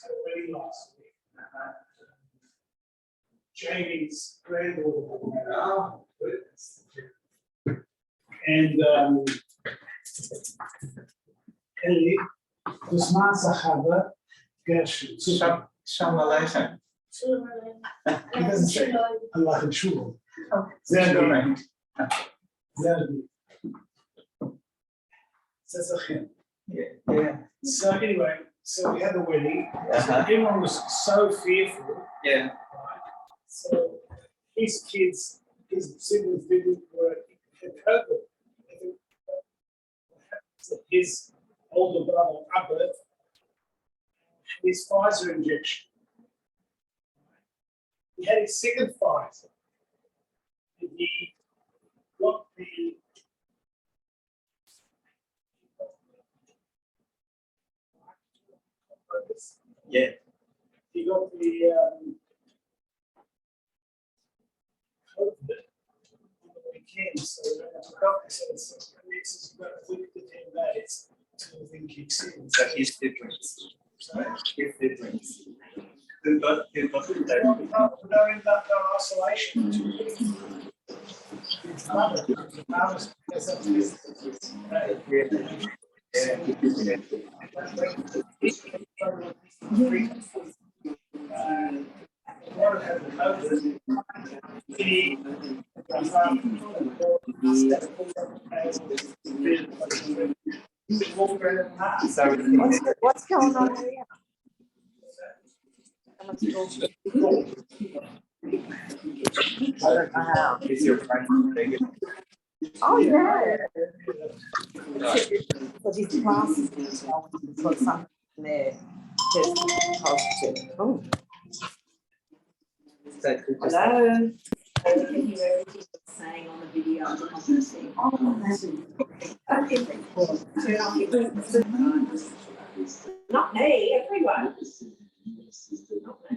Already last week. Jamie's granddaughter. Oh, goodness. And Ellie, בזמן זכבה, גרשון. Shalom Aleichem. He doesn't say Allah and Shul. Zerbi. Zerbi. Says Achim. Yeah. So anyway, so we had the wedding. So everyone was so fearful. Yeah. Right? So his kids, his siblings were had COVID. His older brother, Abed, had his Pfizer injection. He had his second Pfizer. And he got the Yeah. He got the COVID on the weekend, so the doctor said it's about a week to 10 days until the thing kicks in. So his difference. Sorry? His difference. They're They're in that isolation. It's mother. The mother's because of this. One had COVID. He What's going on there? I don't know how. Is your friend big? Oh, yeah. But his classes didn't tell him he's got something there tested positive. Oh. Hello. I can hear everything that's saying on the video. Not me, everyone. Not me.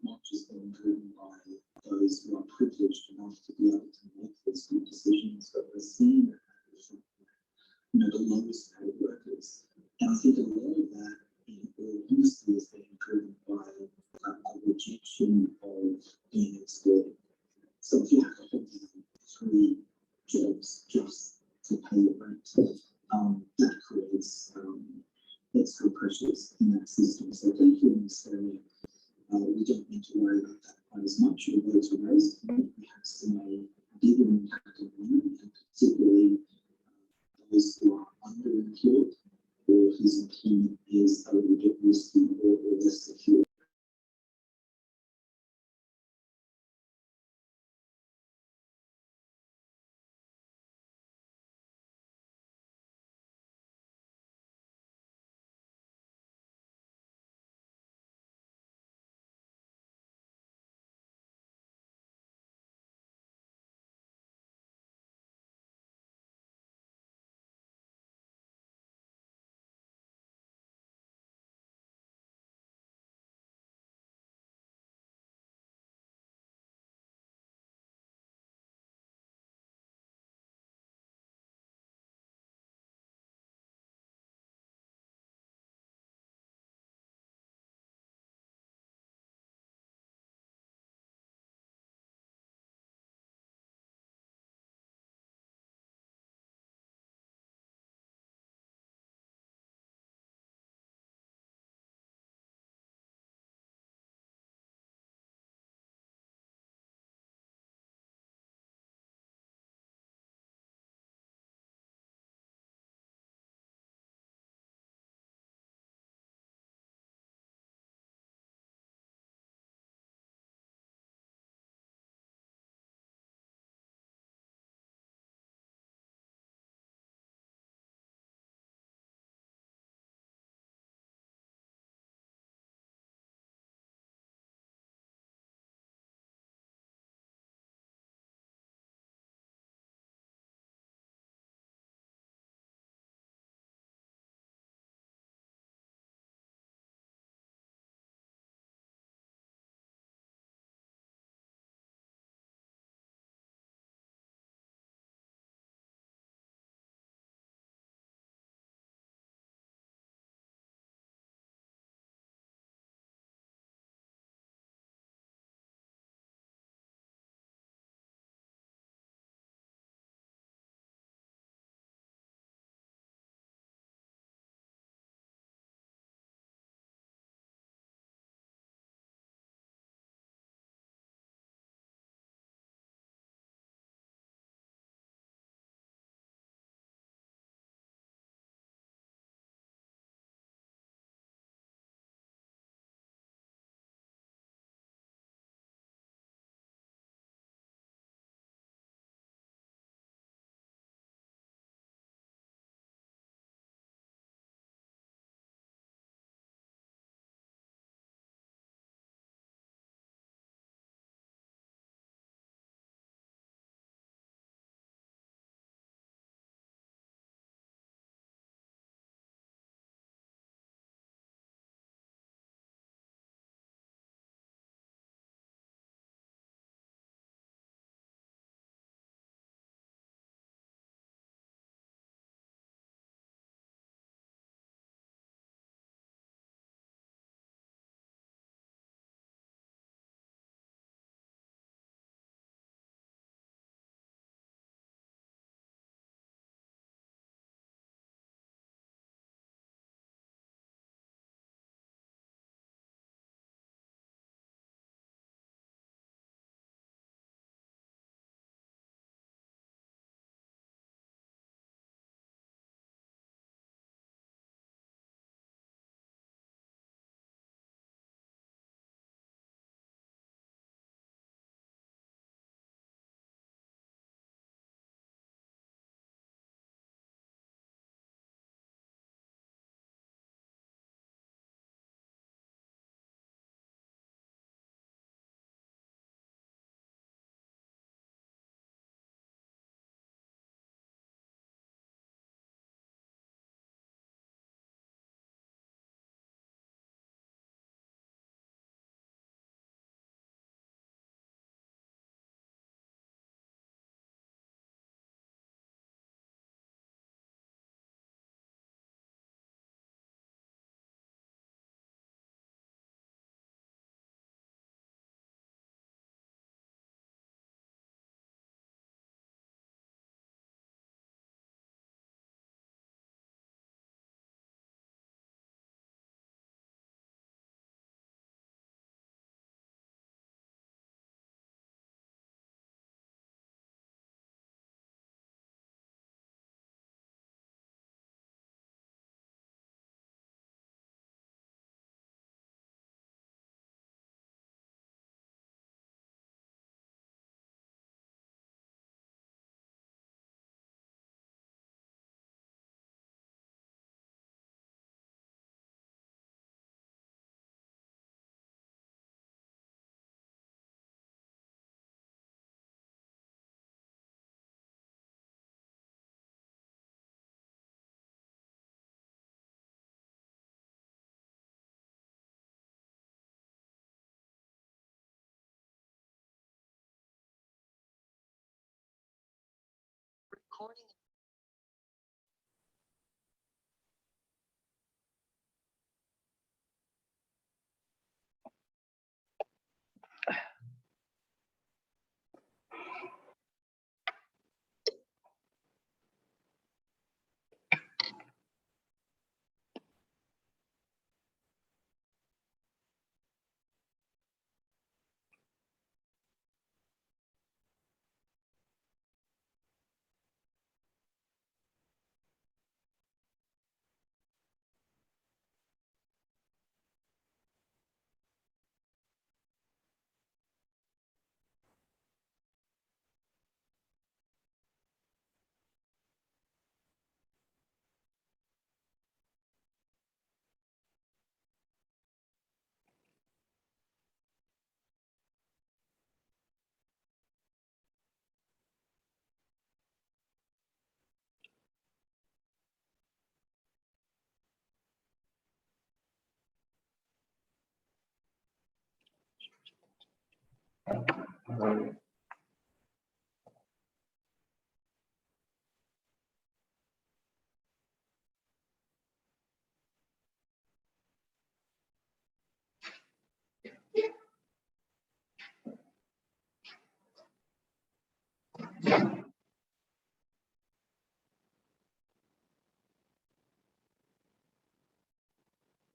Not just being driven by those who are privileged enough to be able to make those good decisions, but we're seeing that from, the lowest paid workers. And I think a lot of that, in all honesty, is being driven by a rejection of being exploited. So if you have to hold down 3 jobs just to pay your rent, that creates extra pressures in that system. So thank you in this area. We don't need to worry about that quite as much, although to raise we have seen a bigger impact on women, and particularly those who are underemployed or whose employment is a little bit risky or less secure.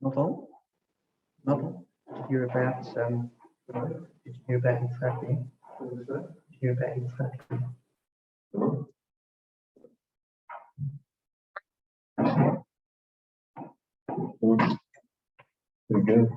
Not all? Not all? Did you hear about, did you hear about his happening? Did you hear about his happening? Pretty good.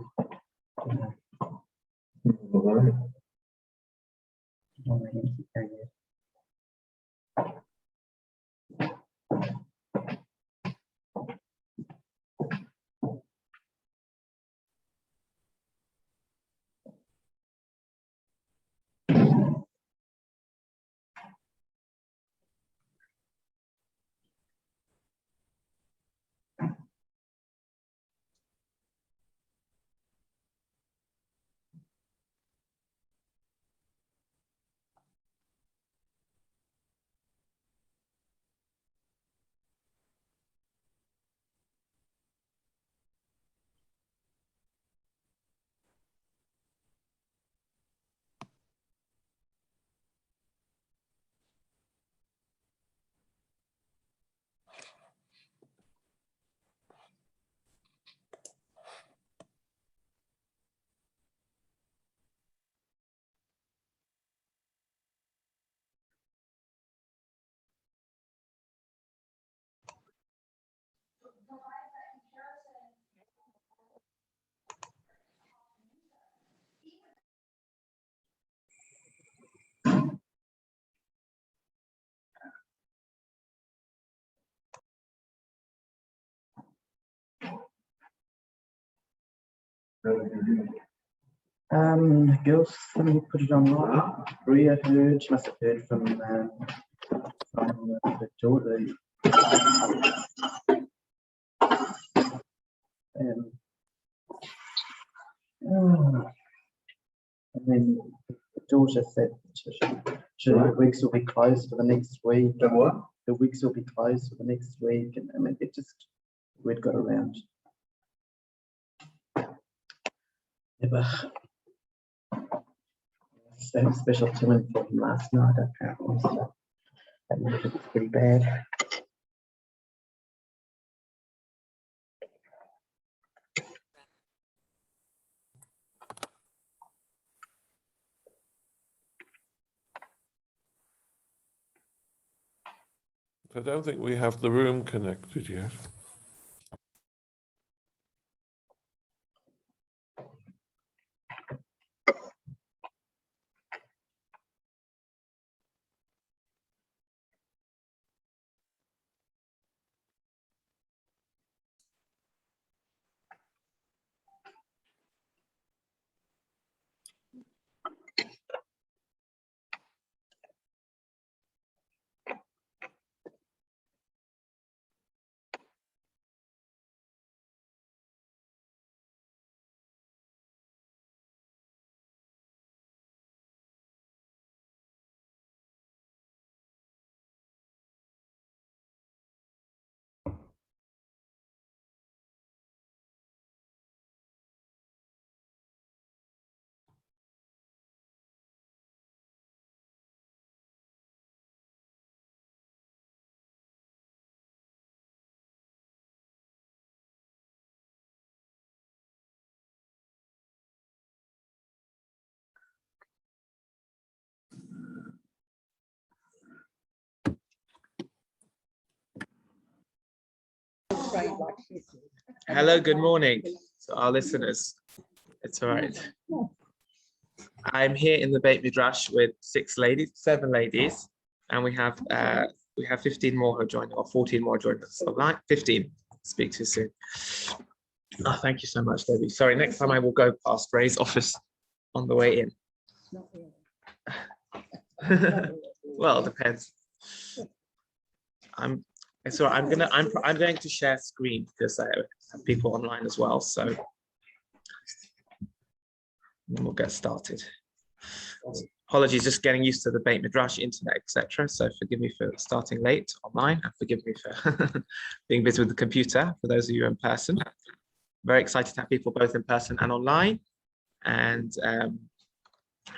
Girls, let me put it online. Bria heard, she must have heard from the daughter. And then the daughter said the wigs will be closed for the next week. The what? The wigs will be closed for the next week, and I mean, it just, we'd got around. Never. Had a special tilling for him last night, apparently, so that made it pretty bad. I don't think we have the room connected yet. Hello, good morning to our listeners. It's all right. I'm here in the Beit Midrash with 7 ladies, and we have 15 more who are joining, or 14 more joining us online. 15. Speak too soon. Oh, thank you so much, Debbie. Sorry, next time I will go past Ray's office on the way in. Well, it depends. It's all right. I'm going to share screen because I have people online as well. So then we'll get started. Apologies, just getting used to the Beit Midrash, internet, etc. So forgive me for starting late online, and forgive me for being busy with the computer. For those of you in person, very excited to have people both in person and online, and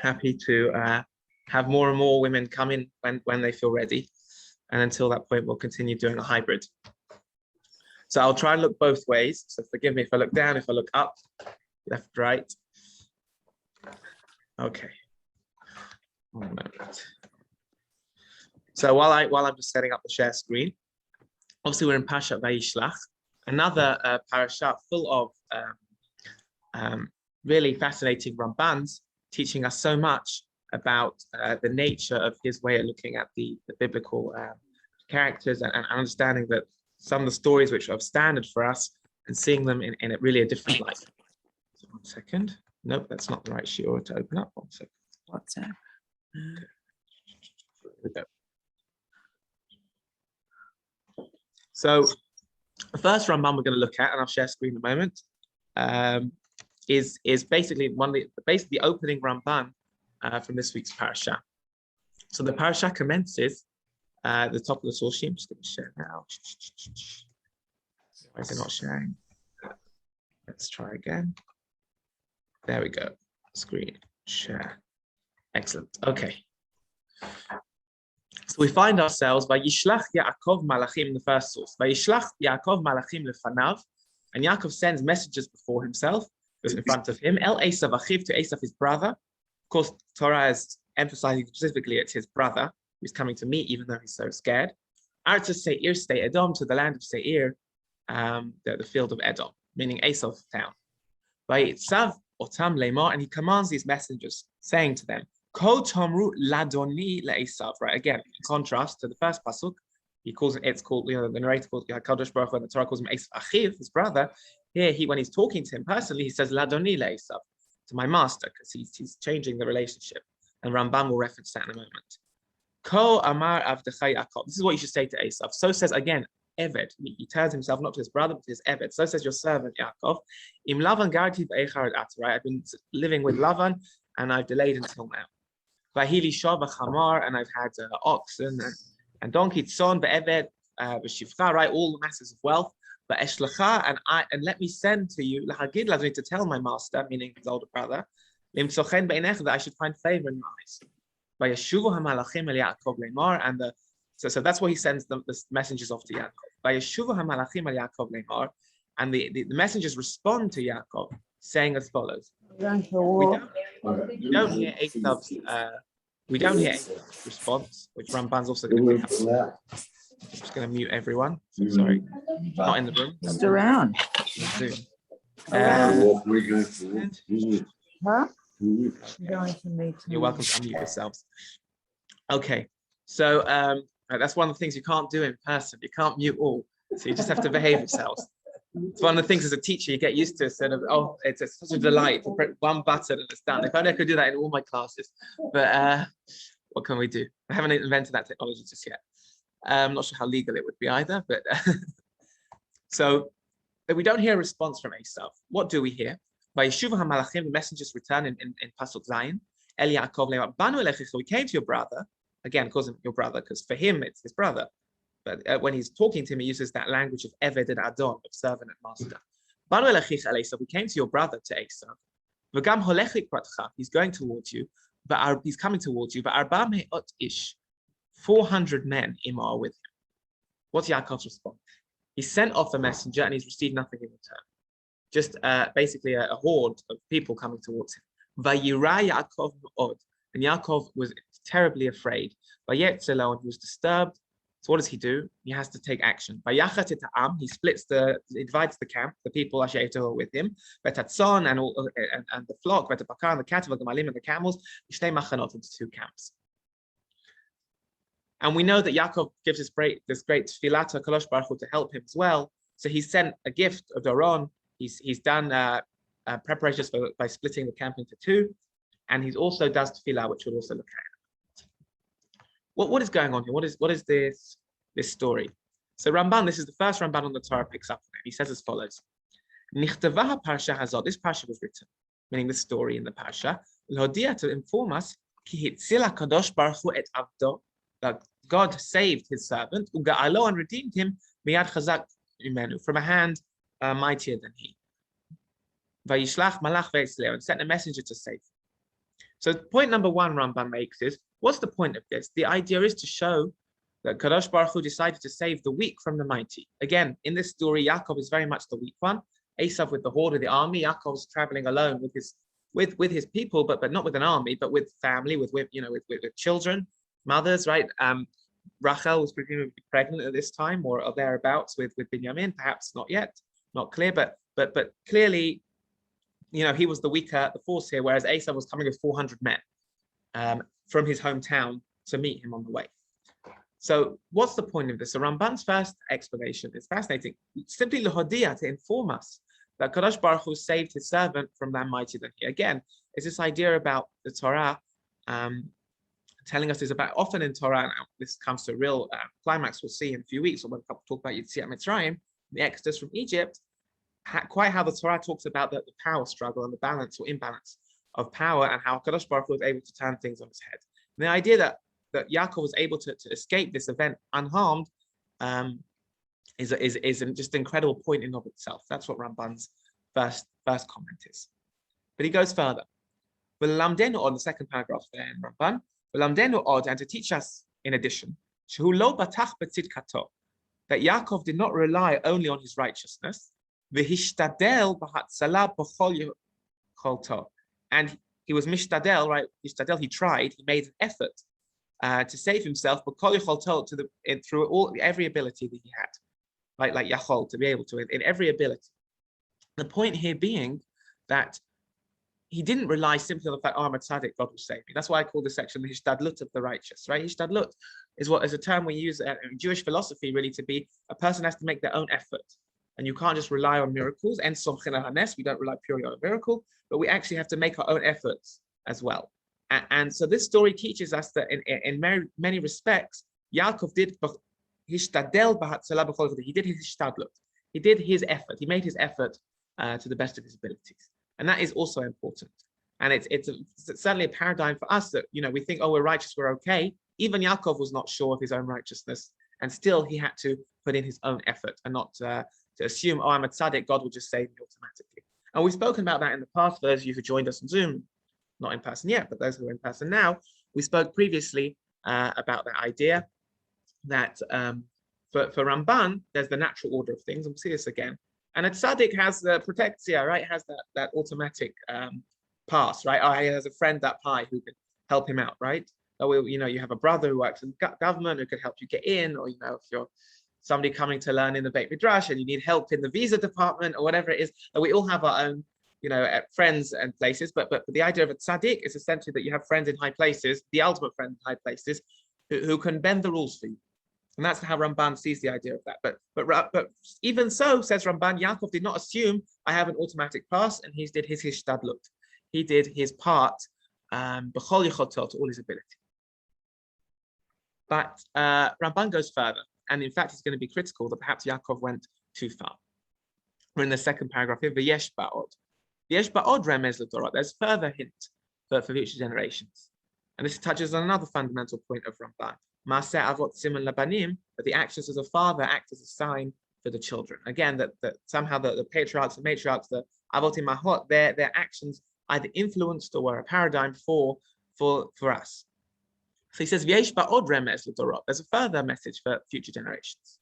happy to have more and more women come in when they feel ready. And until that point, we'll continue doing a hybrid. So I'll try and look both ways. So forgive me if I look down, if I look up, left, right. Okay. 1 moment. So while I'm just setting up the share screen, obviously we're in Parsha Vayishlach, another parasha full of really fascinating Rambans, teaching us so much about the nature of his way of looking at the biblical characters and understanding that some of the stories which are standard for us and seeing them in really a different light. So 1 second. Nope, that's not the right shiur to open up. 1 second. What's that? Okay. Here we go. So the first Rambam we're going to look at, and I'll share screen in a moment, is basically the opening Ramban from this week's parasha. So the parasha commences at the top of the source sheet. I'm just going to share now. Why is it not sharing? Let's try again. There we go. Screen share. Excellent. Okay. So we find ourselves by Yishlach Yaakov Malachim, the first source. By Yishlach Yaakov Malachim lefanav, and Yaakov sends messengers before himself, in front of him. El Esav Achiv, to Esav, his brother. Of course, Torah is emphasizing specifically it's his brother who's coming to meet, even though he's so scared. Arta Seir, stay Edom, to the land of Seir, the field of Edom, meaning Esav's town. By Itzav Otam Lemar, and he commands these messengers, saying to them, Kol Tomru Ladoni LeEsav. Right, again, in contrast to the first pasuk, the narrator calls Kadosh Baruch Hu, and the Torah calls him Esav Achiv, his brother. Here, when he's talking to him personally, he says Ladoni LeEsav, to my master, because he's changing the relationship. And Rambam will reference that in a moment. Ko Amar Avdecha Yaakov. This is what you should say to Esav. So says again, Eved. He turns himself not to his brother, but to his Eved. So says your servant Yaakov. Im Lavan Garti Be'echar Right, I've been living with Lavan, and I've delayed until now. Vahili Shav Chamar, and I've had oxen and donkey, son, Be'eved, B'shivcha, right, all the masses of wealth. But Eshlacha, and let me send to you, Lahagid Ladoni, to tell my master, meaning his older brother, Limtzochen Be'enech, that I should find favor in my eyes. By Yeshuvu HaMalachim El Yaakov Lemar, and so that's why he sends the messengers off to Yaakov. By Yeshuvu HaMalachim El Yaakov Lemar, and the messengers respond to Yaakov, saying as follows. We don't hear Esav's response, which Ramban's also going to pick up. I'm just going to mute everyone. So sorry, not in the room. Just around. Huh? Going to meet. You're welcome to unmute yourselves. Okay, so that's one of the things you can't do in person. You can't mute all, so you just have to behave yourselves. It's one of the things as a teacher you get used to. Sort of, it's such a delight to press one button and it's done. If only I could do that in all my classes, but what can we do? I haven't invented that technology just yet. I'm not sure how legal it would be either, but so we don't hear a response from Esav. What do we hear? By Yeshuva HaMalachim, the messengers return in Pasuk Zayin. El Yaakov Le'ma, Banu Elechi, so we came to your brother. Again, calls him your brother, because for him, it's his brother. But when he's talking to him, he uses that language of Eved and Adon, of servant and master. Banu Elechi El Esav, we came to your brother, to Esav. V'gam Holech Likratcha, he's going towards you, but he's coming towards you. But Arba Me'ot Ish, 400 men are with him. What's Yaakov's response? He sent off a messenger and he's received nothing in return. Just basically a horde of people coming towards him. Vayira Yaakov Od, and Yaakov was terribly afraid. Vayetzelo, and he was disturbed. So what does he do? He has to take action. He divides the camp, the people who are with him, and the flock, and the cattle, and the camels, into two camps. And we know that Yaakov gives this great tefillah to Kadosh Baruch Hu to help him as well. So he sent a gift of Doron. He's done preparations by splitting the camp into two, and he also does tefillah, which we'll also look at. What is going on here? What is this story? So Ramban, this is the first Ramban on the Torah picks up on it. He says as follows: Nichtava Parsha hazot. This Parsha was written, meaning the story in the Parsha, l'hodia, to inform us, ki hitzila Kadosh Baruch Hu et avdo, that God saved his servant, uga'alo, and redeemed him, miyad chazak imenu, from a hand mightier than he. Vayishlach malach ve'etzleo, and sent a messenger to save him. So point number one Ramban makes is, what's the point of this? The idea is to show that Kadosh Baruch Hu decided to save the weak from the mighty. Again, in this story, Yaakov is very much the weak one. Esav with the horde of the army. Yaakov's traveling alone with his people, but not with an army, but with family, with children, mothers, right? Rachel was presumably pregnant at this time, or thereabouts, with Binyamin. Perhaps not yet, not clear, but clearly, he was the weaker, the force here, whereas Esav was coming with 400 men from his hometown to meet him on the way. So what's the point of this? So Ramban's first explanation is fascinating. Simply l'hodia, to inform us that Kadosh Baruch Hu saved his servant from that mighty than he. Again, it's this idea about the Torah telling us, is about, often in Torah, and this comes to a real climax we'll see in a few weeks, or when we talk about Yetziat Mitzrayim, the Exodus from Egypt, quite how the Torah talks about the power struggle and the balance or imbalance of power, and how Kadosh Baruch Hu was able to turn things on his head. And the idea that Yaakov was able to escape this event unharmed is just an incredible point in of itself. That's what Ramban's first comment is. But he goes further. V'lamdenu od, the second paragraph there in Ramban, v'lamdenu od, and to teach us in addition, shehu lo batach b'tzidkato, that Yaakov did not rely only on his righteousness, v'hishtadel b'hatzala b'chol yecholto, and he was mishtadel, right? Hishtadel, he tried, he made an effort to save himself, but kol yecholto, through every ability that he had, like yachol, to be able to, in every ability. The point here being that he didn't rely simply on the fact, I'm a tzaddik, God will save me. That's why I call this section the hishtadlut of the righteous, right? Hishtadlut is a term we use in Jewish philosophy, really, to be a person has to make their own effort. And you can't just rely on miracles. And somchin hanes, we don't rely purely on a miracle, but we actually have to make our own efforts as well. And so this story teaches us that in many respects, Yaakov did hishtadel b'hatzala b'chol yecholto. He did his hishtadlut. He did his effort. He made his effort to the best of his abilities. And that is also important. And it's certainly a paradigm for us that, we think, oh, we're righteous, we're okay. Even Yaakov was not sure of his own righteousness. And still he had to put in his own effort and not to assume, oh, I'm a tzaddik, God will just save me automatically. And we've spoken about that in the past. For those of you who joined us on Zoom, not in person yet, but those who are in person now, we spoke previously about that idea that for Ramban, there's the natural order of things. We'll see this again. And a tzaddik has the protectia, right? Has that automatic pass, right? Oh, he has a friend that high who can help him out, right? Or, you have a brother who works in government who could help you get in, or, if you're somebody coming to learn in the Beit Midrash and you need help in the visa department or whatever it is, we all have our own, friends and places. But the idea of a tzaddik is essentially that you have friends in high places, the ultimate friend in high places, who can bend the rules for you. And that's how Ramban sees the idea of that. But even so, says Ramban, Yaakov did not assume I have an automatic pass, and he did his hishtadlut. He did his part, b'chol yecholto, to all his ability. But Ramban goes further, and in fact, he's going to be critical that perhaps Yaakov went too far. We're in the second paragraph here, v'yesh ba'od. V'yesh ba'od remez l'torah. There's further hint for future generations. And this touches on another fundamental point of Ramban. Maaseh avot siman labanim, that the actions of the father act as a sign for the children. Again, that somehow the patriarchs and matriarchs, the avot imahot, their actions either influenced or were a paradigm for us. So he says, V'yesh ba'od remez l'torah. There's a further message for future generations.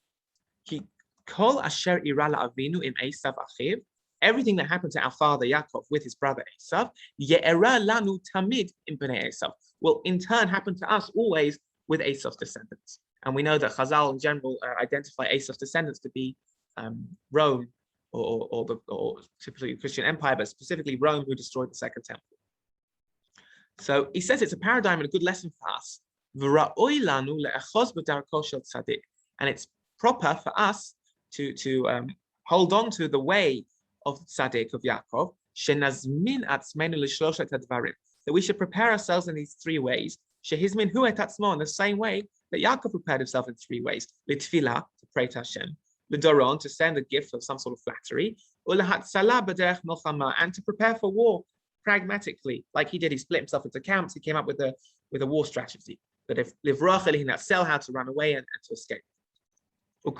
Ki kol asher ira la'avinu im Esav achiv. Everything that happened to our father Yaakov with his brother Esav, ye'era lanu tamid im bnei Esav, will in turn happen to us always with Esav's descendants. And we know that Chazal in general identify Esau's descendants to be Rome or typically the Christian Empire, but specifically Rome, who destroyed the Second Temple. So he says it's a paradigm and a good lesson for us. And it's proper for us to hold on to the way of Tzaddik, of Yaakov, that we should prepare ourselves in these three ways. In the same way that Yaakov prepared himself in three ways. Litfila, to pray to Hashem. L'doron, to send a gift of some sort of flattery. And to prepare for war pragmatically, like he did. He split himself into camps. He came up with a war strategy. That if livrach sell how to run away and to escape. And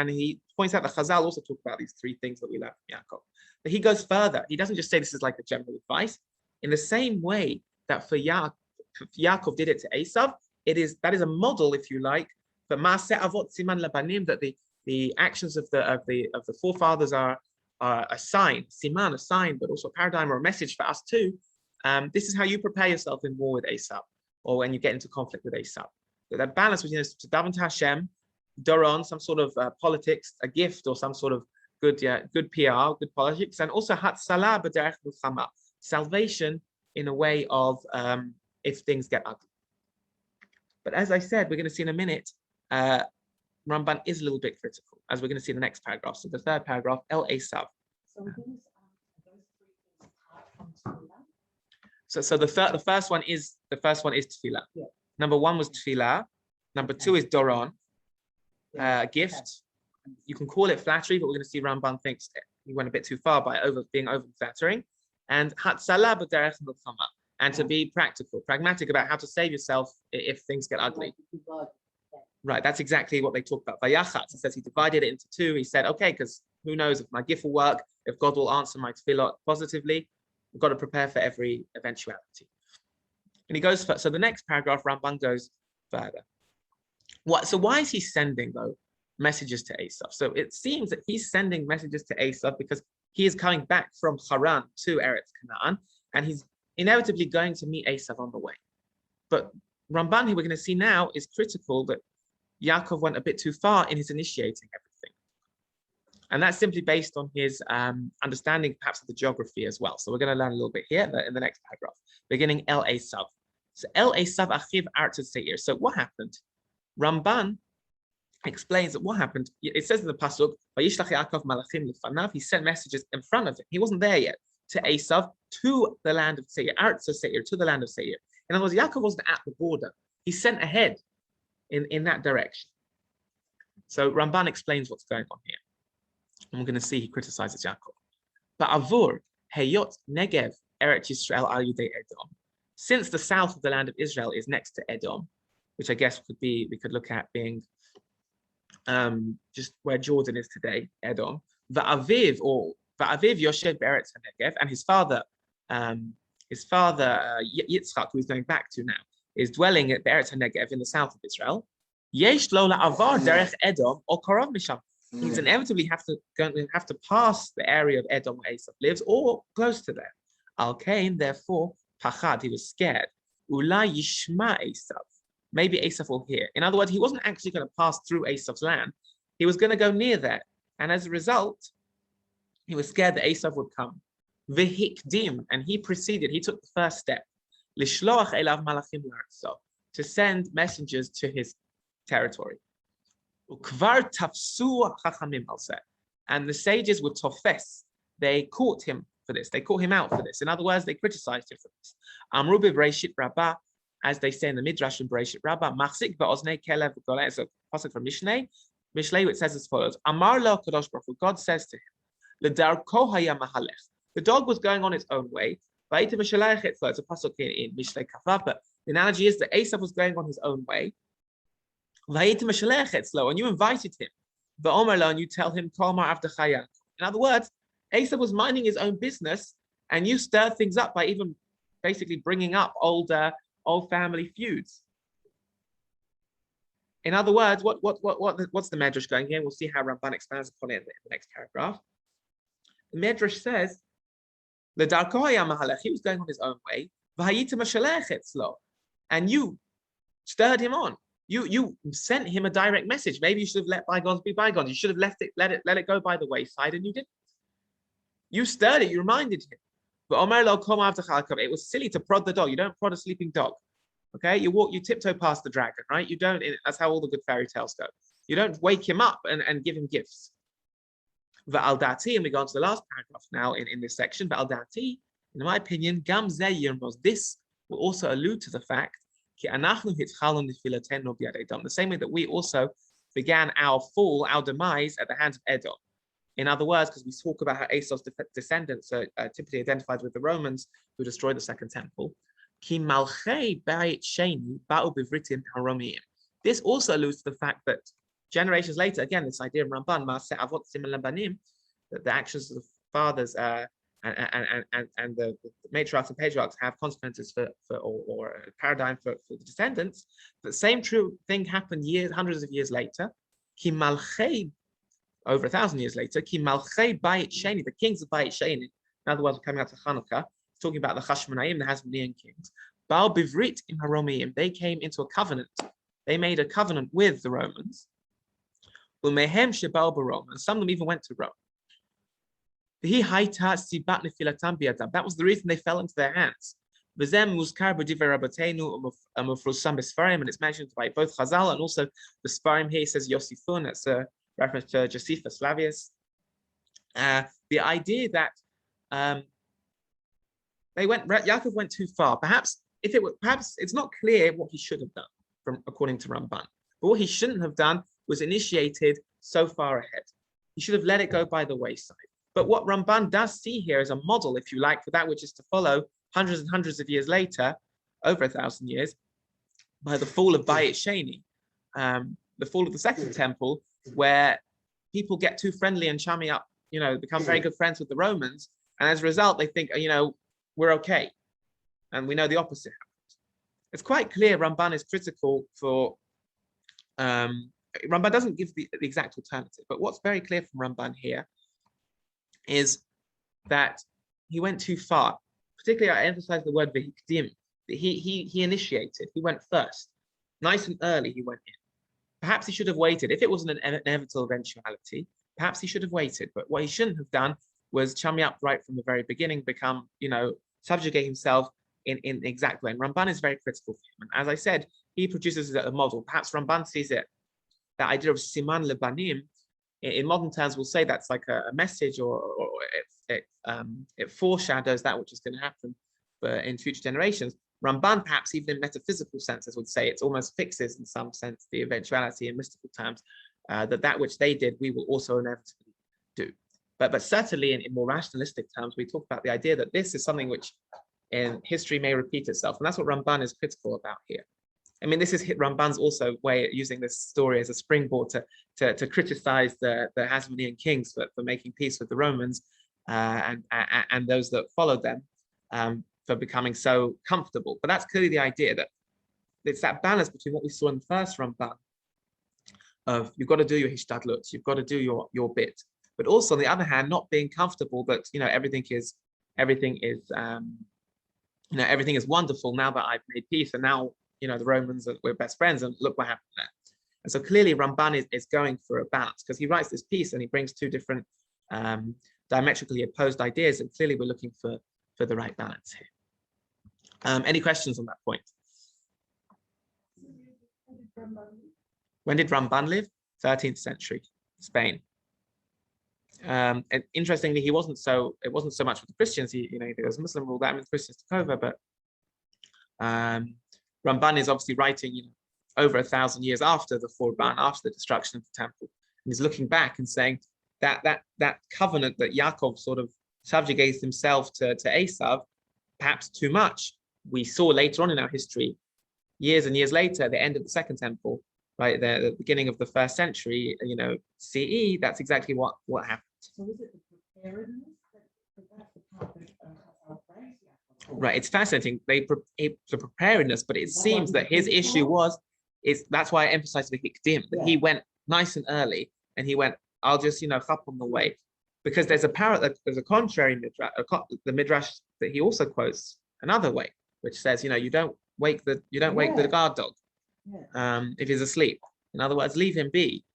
he points out that Chazal also talk about these three things that we learn from Yaakov. But he goes further. He doesn't just say this is like a general advice. In the same way that for Yaakov did it to Esav, that is a model, if you like, for Maaseh Avot Siman Labanim, that the actions of the forefathers are a sign, siman, a sign, but also a paradigm or a message for us too. This is how you prepare yourself in war with Esav, or when you get into conflict with Esav. So that balance between to daven to Hashem, Doron, some sort of politics, a gift, or some sort of good PR, good politics, and also Hatzalah b'derech milchama, salvation in a way of if things get ugly. But as I said, we're going to see in a minute, Ramban is a little bit critical, as we're going to see in the next paragraph. So the third paragraph, El Esav. So those three things apart from Tefillah? So the first one is Tefillah. Yeah. Number one was Tefillah. Number two is Doron, gift. You can call it flattery, but we're going to see Ramban thinks he went a bit too far by being over flattering. And Hatzalah b'derech milchama, and to be pragmatic about how to save yourself if things get ugly. Right, that's exactly what they talk about. Vayachatz, he says he divided it into two. He said, okay, because who knows if my gift will work, if God will answer my tefillah positively, we've got to prepare for every eventuality. And he goes, so the next paragraph, Ramban goes further. So why is he sending, though, messages to Esav? So it seems that he's sending messages to Esav because he is coming back from Haran to Eretz Canaan, and he's inevitably going to meet Esav on the way. But Ramban, who we're going to see now, is critical that Yaakov went a bit too far in his initiating everything. And that's simply based on his understanding, perhaps, of the geography as well. So we're going to learn a little bit here in the next paragraph, beginning El Esav. So El Esav achiv artz seir. So what happened? Ramban explains that what happened. It says in the pasuk, Vayishlach Yaakov malachim lefanav. He sent messages in front of him. He wasn't there yet. To Esav, to the land of Seir, artz seir, to the land of Seir. In other words, Yaakov wasn't at the border. He sent ahead in that direction. So Ramban explains what's going on here. And we're going to see he criticizes Yaakov. But Avur, Heyot, Negev, Eretz Yisrael al Yudei Edom. Since the south of the land of Israel is next to Edom, which I guess we could look at being just where Jordan is today, Edom. Va'aviv Yoshev Be'eretz HaNegev, and his father Yitzchak, who he's going back to now, is dwelling at Be'eretz HaNegev in the south of Israel. Yesh lo la'avar derech Edom or Korov Misham. He's inevitably going to have to pass the area of Edom where Esav lives, or close to there. Al Kain, therefore, pachad, he was scared. Ulai yishma Esav. Maybe Esav will hear. In other words, he wasn't actually going to pass through Esav's land. He was going to go near there. And as a result, he was scared that Esav would come. V'hikdim, and he took the first step. Lishloach elav malachim la'artzo, to send messengers to his territory. Ukvar tafsu chachamim alseh, and the sages were tofes. They caught him for this. They caught him out for this. In other words, they criticized him for this. Amru b'Bereishit Rabbah, as they say in the Midrash in Bereishit Rabbah, machzik ba'oznei kelev v'goleh. It's a pasuk from Mishlei. Mishlei, it says as follows: Amar lo kadosh baruch hu, God says to him, L'darko haya mahalech. The dog was going on its own way. It's a pasuk in Mishlei Kafah, but the analogy is that Esav was going on his own way. And you invited him. And you tell him, in other words, Esav was minding his own business, and you stir things up by even basically bringing up old family feuds. In other words, what's the Medrash going here? We'll see how Ramban expands upon it in the next paragraph. The Medrash says, he was going on his own way. and you stirred him on. You sent him a direct message. Maybe you should have let bygones be bygones. You should have let it go by the wayside, and you didn't. You stirred it. You reminded him. But Omer lo kom avtach, it was silly to prod the dog. You don't prod a sleeping dog. Okay, you tiptoe past the dragon, right? You don't. That's how all the good fairy tales go. You don't wake him up and give him gifts. Va'al dati, and we go on to the last paragraph now in this section. Va'al dati, in my opinion, gam zeh yirmos. This will also allude to the fact the same way that we also began our fall, our demise at the hands of Edom. In other words, because we talk about how Esau's descendants are typically identified with the Romans who destroyed the Second Temple. This also alludes to the fact that generations later, again, this idea of Ramban, that the actions of the fathers and the matriarchs and patriarchs have consequences or a paradigm for the descendants. The same true thing happened hundreds of years later. Over 1,000 years later, the kings of Bayit Sheni, in other words, we're coming out to Hanukkah, talking about the Chashmonaim, the Hasmonean kings. Baal Bivrit im Haromiyim, they came into a covenant. They made a covenant with the Romans. Umehem shebal barom, and some of them even went to Rome. That was the reason they fell into their hands. And it's mentioned by both Chazal and also the Sfarim here. He says Yosifun, that's a reference to Josephus Flavius. The idea that Yaakov went too far. Perhaps it's not clear what he should have done according to Ramban. But what he shouldn't have done was initiated so far ahead. He should have let it go by the wayside. But what Ramban does see here is a model, if you like, for that which is to follow hundreds and hundreds of years later, over 1,000 years, by the fall of Bayit Sheni, the fall of the Second Temple, where people get too friendly and chummy up, become very good friends with the Romans, and as a result, they think, we're okay, and we know the opposite happened. It's quite clear Ramban is critical for. Ramban doesn't give the exact alternative, but what's very clear from Ramban here is that he went too far. Particularly, I emphasize the word v'hikdim. He initiated. He went first, nice and early. He went in. Perhaps he should have waited. If it wasn't an inevitable eventuality, perhaps he should have waited. But what he shouldn't have done was chum me up right from the very beginning, become, subjugate himself in the exact way. And Ramban is very critical for him. And as I said, he produces a model. Perhaps Ramban sees it. That idea of siman lebanim, in modern terms, we'll say that's like a message, or it foreshadows that which is going to happen in future generations. Ramban, perhaps even in metaphysical senses, would say it almost fixes, in some sense, the eventuality in mystical terms, that which they did, we will also inevitably do. But certainly in more rationalistic terms, we talk about the idea that this is something which in history may repeat itself. And that's what Ramban is critical about here. I mean, this is Ramban's also way of using this story as a springboard to criticize the Hasmonean kings for making peace with the Romans and those that followed them for becoming so comfortable. But that's clearly the idea, that it's that balance between what we saw in the first Ramban of you've got to do your hishtadlut, you've got to do your bit, but also on the other hand, not being comfortable that everything is wonderful now that I've made peace, and now the Romans we're best friends, and look what happened there. And so clearly Ramban is going for a balance, because he writes this piece and he brings two different diametrically opposed ideas, and clearly we're looking for the right balance here. Any questions on that point? When did Ramban live? 13th century, Spain. And interestingly, it wasn't so much with the Christians. There was Muslim rule that, the Christians took over, but Ramban is obviously writing, over 1,000 years after the Khurban, after the destruction of the temple, and he's looking back and saying that covenant that Yaakov sort of subjugates himself to Esau, perhaps too much. We saw later on in our history, years and years later, the end of the Second Temple, right, the beginning of the 1st century, CE. That's exactly what happened. So is it the preparedness that's the part of Right, it's fascinating. The preparedness, but it seems that his issue that's why I emphasize the hikdim, that he went nice and early, and he went, I'll just hop on the way, because there's a contrary midrash, the midrash that he also quotes another way, which says, you don't you don't wake the Yeah. guard dog Yeah. if he's asleep. In other words, leave him be.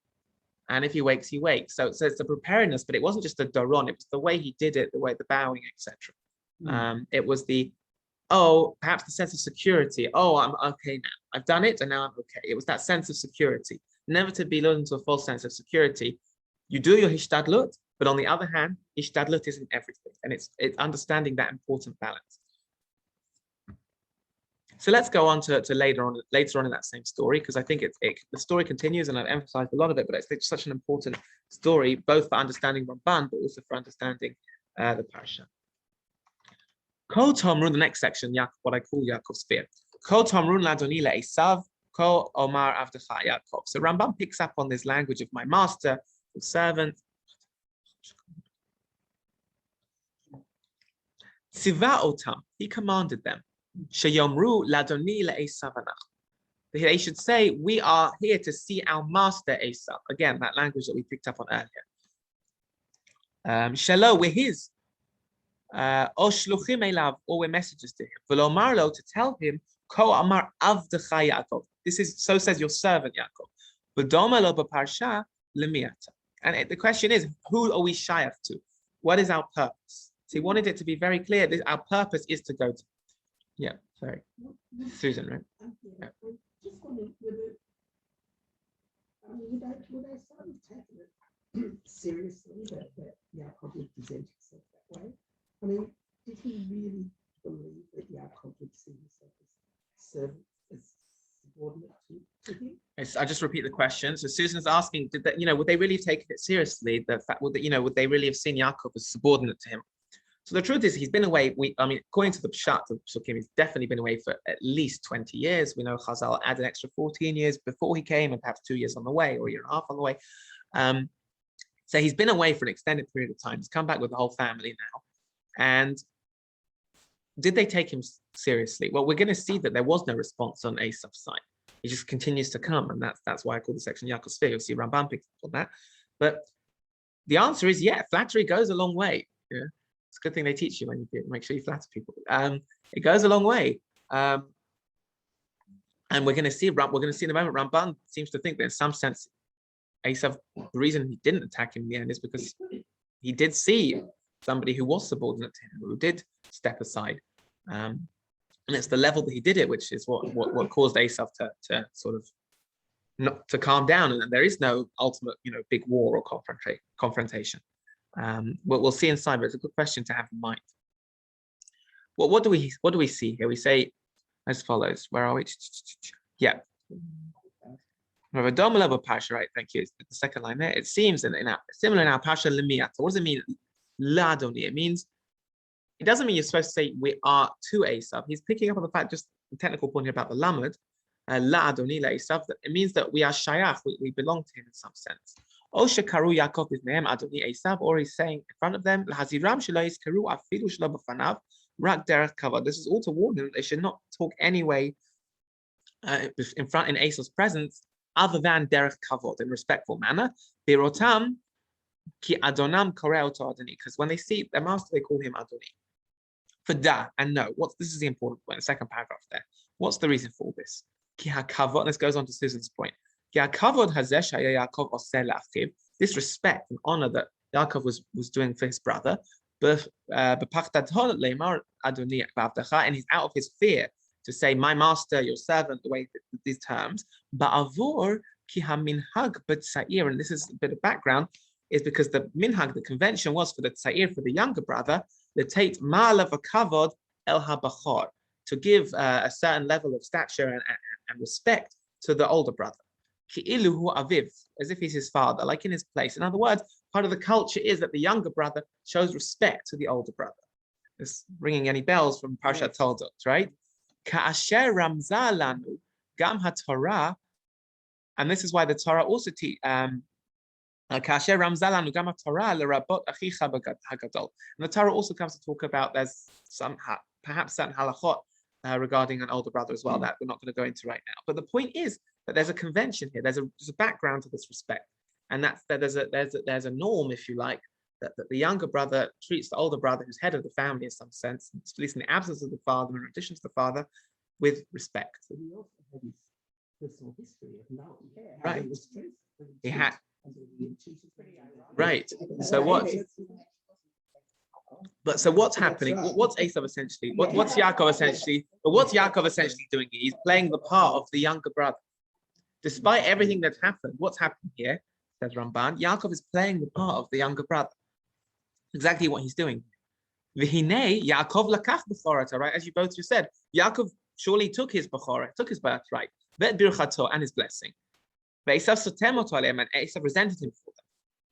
And if he wakes, he wakes. So it's a preparedness, but it wasn't just the daron, it was the way he did it, the way the bowing, etc. It was perhaps the sense of security. Oh, I'm okay now. I've done it and now I'm okay. It was that sense of security. Never to be lulled into a false sense of security. You do your hishtadlut, but on the other hand, hishtadlut isn't everything. And it's understanding that important balance. So let's go on to later on in that same story, because I think the story continues, and I've emphasized a lot of it, but it's such an important story, both for understanding Ramban, but also for understanding the Parsha. Ko Tomrun, the next section, what I call Yaakov's fear. Ko Tomrun ladoni le'esav, ko omar avdecha Yaakov. So Rambam picks up on this language of my master, the servant. Tziva otam, he commanded them. Sheyomru ladoni le'esav anach. They should say, we are here to see our master Esav. Again, that language that we picked up on earlier. Shelo, we're his. Or shluchim elav, or we're messengers to him. V'lomar lo, to tell him, ko amar avdecha Yaakov. So says your servant Yaakov. V'doma lo b'parsha lemiata. And the question is, who are we shayach to? What is our purpose? So he wanted it to be very clear that our purpose is to go to. Yeah, sorry. Susan, right? Yeah. Just wondering whether, would I sort of take it seriously that Yaakov would present himself that way? I mean, did he really believe that Yaakov would see himself as servant, as subordinate to him? I just repeat the question. So Susan's asking, would they really have taken it seriously? The fact, would they really have seen Yaakov as subordinate to him? So the truth is, he's been away. According to the Pshat of Psukim, he's definitely been away for at least 20 years. We know Chazal added an extra 14 years before he came, and perhaps 2 years on the way, or a year and a half on the way. So he's been away for an extended period of time. He's come back with the whole family now. And did they take him seriously? Well, we're going to see that there was no response on Esav's side. He just continues to come, and that's why I call the section Yaakov's fear. You'll see Rambam picks up on that. But the answer is, yeah, flattery goes a long way. Yeah. It's a good thing they teach you when you make sure you flatter people. It goes a long way, and we're going to see in the moment. Ramban seems to think that in some sense, Esav, the reason he didn't attack him in the end is because he did see somebody who was subordinate to him, who did step aside, and it's the level that he did it, which is what caused Esav to sort of not to calm down, and there is no ultimate big war or confrontation. We'll see inside, but it's a good question to have in mind. Well, what do we see here? We say as follows. Where are we? Yeah. Parsha, right? Thank you. It's the second line there. It seems similar in our Parsha Lemiyat. So what does it mean? Ladoni. It doesn't mean you're supposed to say we are to Esav. He's picking up on the fact, just the technical point here about the Lamed. La'adoni la'esav, that it means that we are shayach, we belong to him in some sense. O shekaru Yaakov b'fneihem adoni Esav, or he's saying in front of them, l'haziram shelo yizkaru afilu shelo b'fanav rak derech kavod. This is all to warn them that they should not talk anyway in Esav's presence other than derech kavod, in respectful manner. Birotam ki adonam koreh oto adoni, because when they see their master, they call him adoni. For da, and no, this is the important point, the second paragraph there. What's the reason for all this? And this goes on to Susan's point. This respect and honor that Yaakov was doing for his brother, and he's out of his fear to say, my master, your servant, the way these terms. And this is a bit of background, is because the minhag, the convention was for the tza'ir, for the younger brother, the tate ma'alav kavod el habachor, to give a certain level of stature and respect to the older brother. As if he's his father, like in his place. In other words, part of the culture is that the younger brother shows respect to the older brother. It's ringing any bells from Parshat Toldot, right? Ka'asher ramza lanu gam haTorah, and this is why the Torah also teaches. And the Torah also comes to talk about there's perhaps certain halachot regarding an older brother as well that we're not going to go into right now. But the point is that there's a convention here. There's a background to this respect, and that's that there's a norm, if you like, that the younger brother treats the older brother, who's head of the family in some sense, at least in the absence of the father, in addition to the father, with respect. But he also had his personal history of knowing how Right. he was treated. He had, Under the intuition. right. So what? But so what's happening? What's Esav essentially? What's Yaakov essentially? But what's Yaakov essentially doing here? He's playing the part of the younger brother. Despite everything that's happened, what's happened here, says Ramban, Yaakov is playing the part of the younger brother. Exactly what he's doing. V'hinei Yaakov lakach b'chorata, right? As you both just said, Yaakov surely took his b'chora, took his birthright, ve'et birchato, and his blessing. Ve'esav sotem oto aleim, and Esav resented him for them.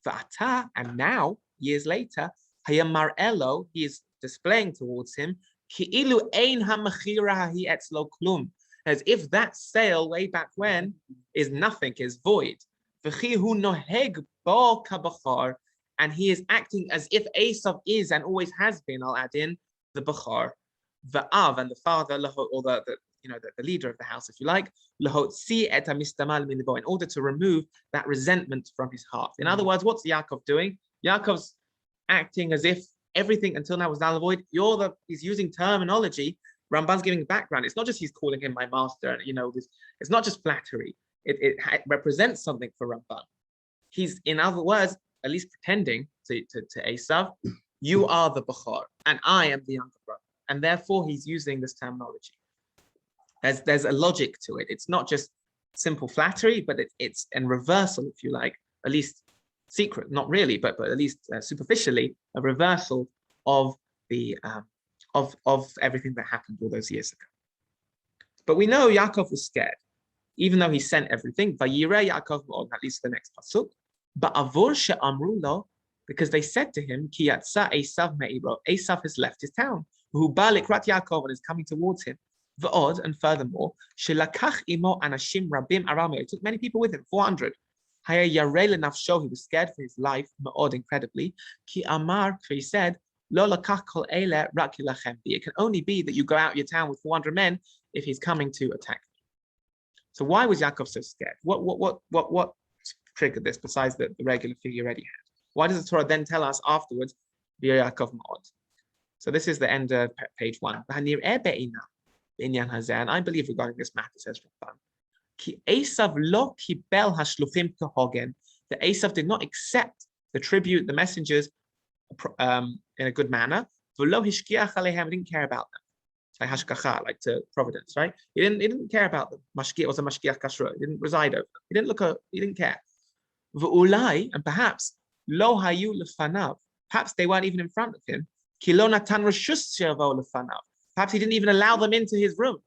V'ata, and now, years later, hayam mar'elo, he is displaying towards him, ki'ilu ein ha'mechira hahi etzlo klum, as if that sale way back when is nothing, is void. V'chi hu noheg bo kabachar, and he is acting as if Esav is and always has been, I'll add in, the Bachar, the Av, and the father, or the leader of the house, if you like, in order to remove that resentment from his heart. In other words, what's Yaakov doing? Yaakov's acting as if everything until now was null and void. He's using terminology. Ramban's giving background. It's not just he's calling him my master, it's not just flattery. It represents something for Ramban. He's, in other words, at least pretending to Esav, you are the Bachar, and I am the younger brother. And therefore, he's using this terminology. There's a logic to it. It's not just simple flattery, but it's in reversal, if you like, at least secret, not really, but at least superficially, a reversal of the of everything that happened all those years ago. But we know Yaakov was scared, even though he sent everything. Vayireh Yaakov, at least the next pasuk. But avor she'amru lo, because they said to him, Ki yatsa Esav me'iro, Esav has left his town. Who ba likrat Yaakov, and is coming towards him. V'od, and furthermore, shelakach imo anashim rabim arameo. He took many people with him, 400. Haya yarei lenafsho, he was scared for his life, ma'od, incredibly. Ki amar, for he said, lo lakach kol ele rak yilachem bi. It can only be that you go out your town with 400 men if he's coming to attack you. So why was Yaakov so scared? What triggered this besides the regular figure you already had? Why does the Torah then tell us afterwards, Yaakov ma'od? So this is the end of page 1. And I believe regarding this matter, says Ramban, Ki Esav lo kibel hashluchim kehogen, that Esav did not accept the tribute, the messengers, in a good manner. V'lo hishkiach alehem, didn't care about them. Like hashkacha, like to providence, right? He didn't care about them. Mashkiach was a mashkiach kashrut. He didn't reside over them. He didn't care. V'ulai, and perhaps lo hayu lefanav, perhaps they weren't even in front of him. Ki lo natan reshus she'avo lefanav, perhaps he didn't even allow them into his room.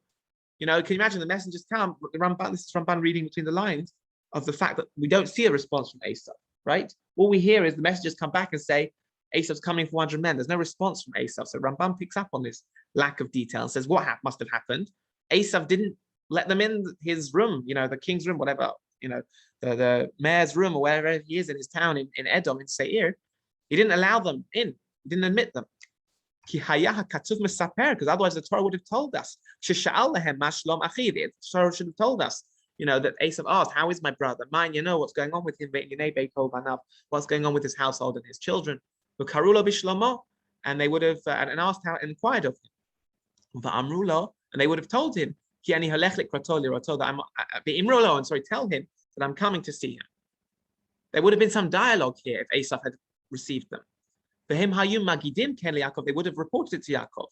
Can you imagine the messengers come? This is Ramban reading between the lines of the fact that we don't see a response from Esav, right? All we hear is the messengers come back and say, Esav's coming 400 men. There's no response from Esav. So Ramban picks up on this lack of detail and says, what must have happened? Esav didn't let them in his room, the king's room, whatever, the mayor's room, or wherever he is in his town in Edom, in Seir. He didn't allow them in. He didn't admit them. Because otherwise the Torah would have told us. The Torah should have told us, that Esav asked, how is my brother? Mine, what's going on with him? What's going on with his household and his children? And they would have and asked how, and inquired of him. And they would have told him, tell him that I'm coming to see him. There would have been some dialogue here if Esav had received them. For him, they would have reported it to Yaakov.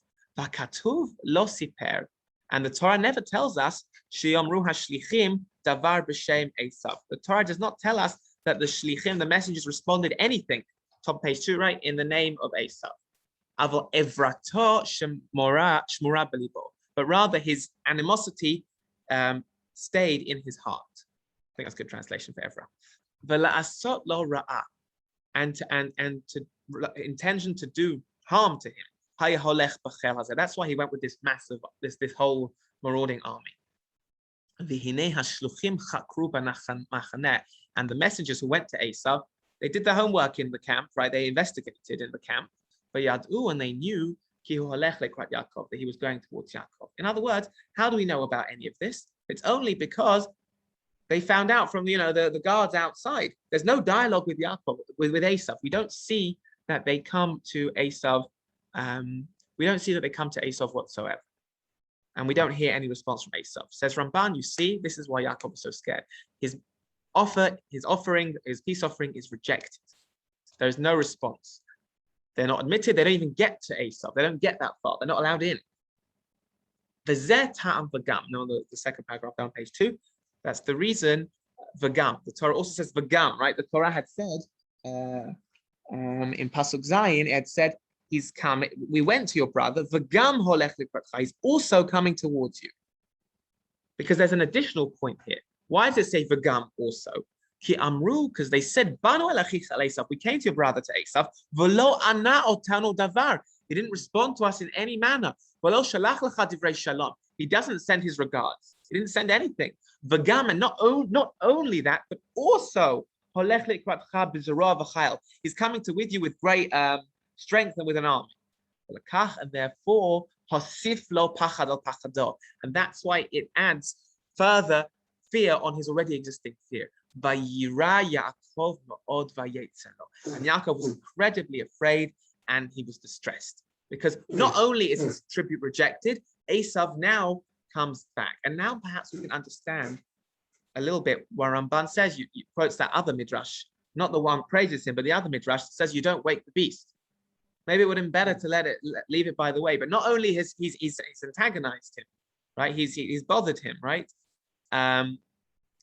And the Torah never tells us davar b'shem Esav. The Torah does not tell us that the shlichim, the messengers, responded anything. Top page 2, right, in the name of Esav. Aval evrato shmura belibo. But rather his animosity stayed in his heart. I think that's a good translation for Evra. V'la'asot lo ra'ah, and to intention to do harm to him. That's why he went with this massive, this whole marauding army. And the messengers who went to Esav, they did their homework in the camp, right? They investigated in the camp. And they knew that he was going towards Yaakov. In other words, how do we know about any of this? It's only because they found out from the guards outside. There's no dialogue with Yaakov, with Esav. We don't see that they come to Esav. We don't see that they come to Esav whatsoever. And we don't hear any response from Esav. Says Ramban, you see, this is why Yaakov was so scared. His peace offering is rejected. There's no response. They're not admitted. They don't even get to Esav. They don't get that far. They're not allowed in. V'zeh ta'am v'gam. No, the second paragraph down page 2. That's the reason. V'gam. The Torah also says v'gam, right? The Torah had said in Pasuk Zayin, it had said, he's coming. We went to your brother. V'gam holech likratcha. He's also coming towards you. Because there's an additional point here. Why does it say v'gam also? Ki amru, because they said, Banu el achich el Esav. We came to your brother to Esav. V'lo ana otanu davar. He didn't respond to us in any manner. V'lo shalach lecha divrei shalom. He doesn't send his regards. He didn't send anything. V'gam, and not only that, but also holech likratcha b'zorah v'chayil. He's coming to with you with great strength and with an army. And therefore, hosif lo pachad al pachado. And that's why it adds further fear on his already existing fear. Vayira Yaakov ma'od vayetzelo. And Yaakov was incredibly afraid and he was distressed. Because not only is his tribute rejected, Esav now comes back. And now perhaps we can understand a little bit where Ramban says, you quotes that other midrash, not the one praises him, but the other midrash that says you don't wake the beast. Maybe it would have been better to leave it by the way. But not only has he's antagonized him, right? He's bothered him, right? And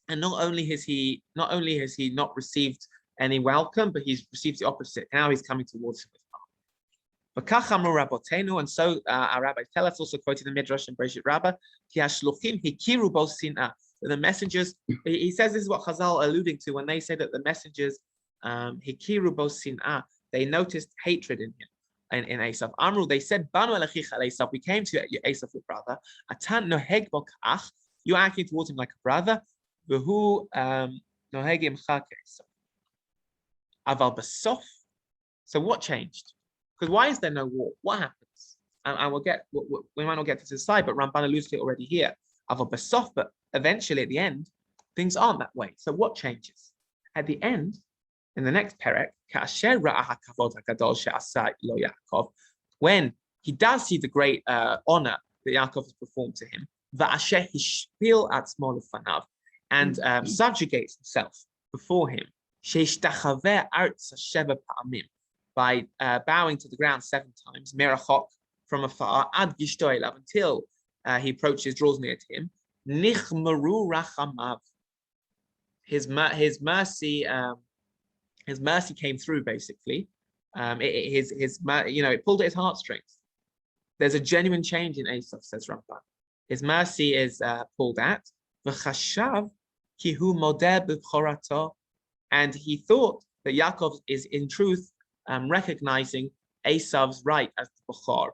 not only has he not received any welcome, but he's received the opposite. Now he's coming towards him with harm. And so our rabbis tell us, also quoting the midrash in Bereshit Rabbah, the messengers. He says this is what Chazal are alluding to when they say that the messengers hikiru bo sin'ah. They noticed hatred in him. In Esav. Amru, they said, Banu el achich el Esav. We came to Esav, your brother. Atan noheg bo k'ach. You're acting towards him like a brother. V'hu nohegim cha k'Esav. Aval basof. So what changed? Because why is there no war? What happens? And we might not get to this side, but Ramban alludes to it already here. Aval basof, but eventually at the end, things aren't that way. So what changes? At the end, in the next perek, when he does see the great honor that Yaakov has performed to him, and subjugates himself before him, by bowing to the ground 7 times, merachok, from afar, ad until he approaches, draws near to him, nichmaru rachamav. His mercy. His mercy came through, basically. It pulled at his heartstrings. There's a genuine change in Esav, says Ramban. His mercy is pulled at. And he thought that Yaakov is in truth recognizing Esav's right as the Bechor,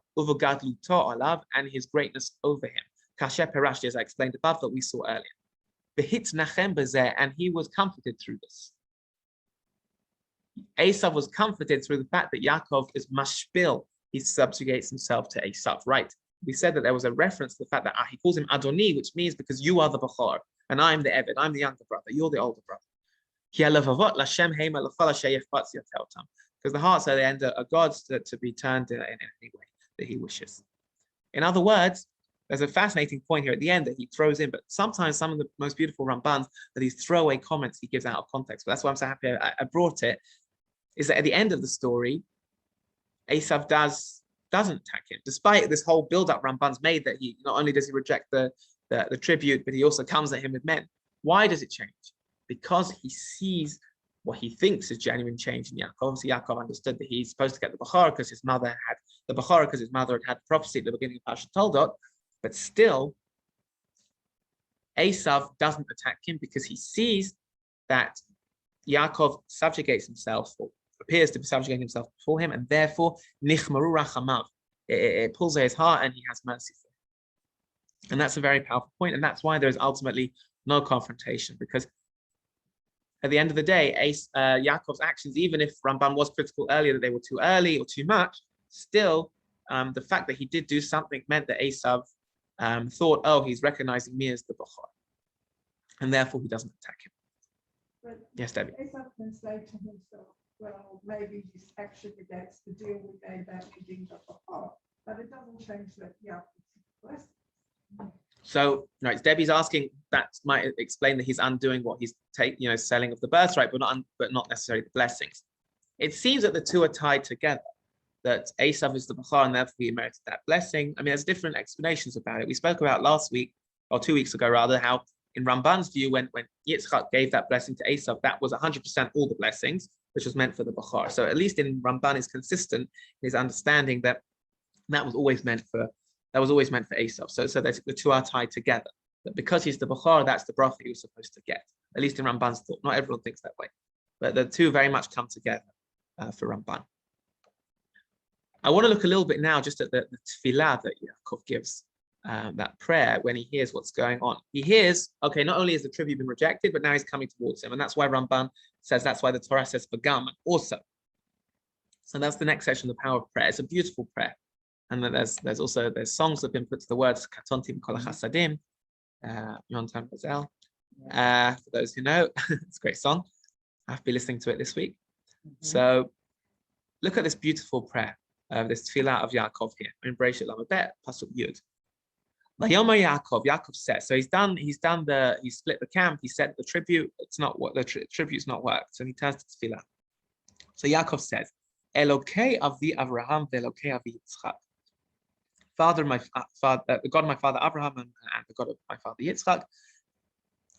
and his greatness over him. Kasher Perashti, as I explained above, that we saw earlier. And he was comforted through this. Esav was comforted through the fact that Yaakov is mashpil. He subjugates himself to Esav. Right. We said that there was a reference to the fact that he calls him Adoni, which means because you are the Bechor and I'm the Eved, I'm the younger brother, you're the older brother. Because the hearts at the end are God's to be turned in any way that he wishes. In other words, there's a fascinating point here at the end that he throws in, but sometimes some of the most beautiful Rambans are these throwaway comments he gives out of context. But that's why I'm so happy I brought it, is that at the end of the story, Esav doesn't attack him, despite this whole build-up Ramban's made that he not only does he reject the tribute, but he also comes at him with men. Why does it change? Because he sees what he thinks is genuine change in Yaakov. Obviously, Yaakov understood that he's supposed to get the Bechor because his mother had the prophecy at the beginning of Parsha Toldot, but still, Esav doesn't attack him because he sees that Yaakov subjugates himself, or appears to be subjugating himself before him, and therefore, nichmaru rachamav. It pulls at his heart and he has mercy for him. And that's a very powerful point, and that's why there is ultimately no confrontation, because at the end of the day, Yaakov's actions, even if Ramban was critical earlier that they were too early or too much, still, the fact that he did do something meant that Esav thought, oh, he's recognizing me as the Bechor, and therefore he doesn't attack him. But Yes, Debbie. Esav can say to himself, well, maybe this action against the deal we made about me being the Bechor, but it doesn't change that Yaakov's blessed. So, right, Debbie's asking that might explain that he's undoing what he's selling of the birthright, but not necessarily the blessings. It seems that the two are tied together, that Esav is the Bachar and therefore he merited that blessing. I mean, there's different explanations about it. We spoke about last week, or 2 weeks ago rather, how in Ramban's view, when Yitzchak gave that blessing to Esav, that was 100% all the blessings, which was meant for the Bachar. So at least in Ramban is consistent in his understanding that was always meant for Esav. So the two are tied together. That because he's the Bachar, that's the bracha he was supposed to get. At least in Ramban's thought. Not everyone thinks that way, but the two very much come together for Ramban. I want to look a little bit now just at the tefillah that Yaakov gives, that prayer when he hears what's going on. He hears, okay, not only has the tribute been rejected, but now he's coming towards him. And that's why Ramban says, that's why the Torah says v'gam also. So that's the next section, the power of prayer. It's a beautiful prayer. And then there's also songs that have been put to the words Katonti B'kol HaChasadim, Yonatan Bazel. For those who know, it's a great song. I've been listening to it this week. So look at this beautiful prayer, this tefillah of Yaakov here. In Bereshit Lamed Pasuk Yud. Vayomer Yaakov says, so he's split the camp, he said the tribute, it's not what the tribute's not worked. So he turns to tefillah. So Yaakov says, Elokei Avi Avraham ve'Elokei Avi Yitzchak. The God of my father Abraham and the God of my father Yitzchak.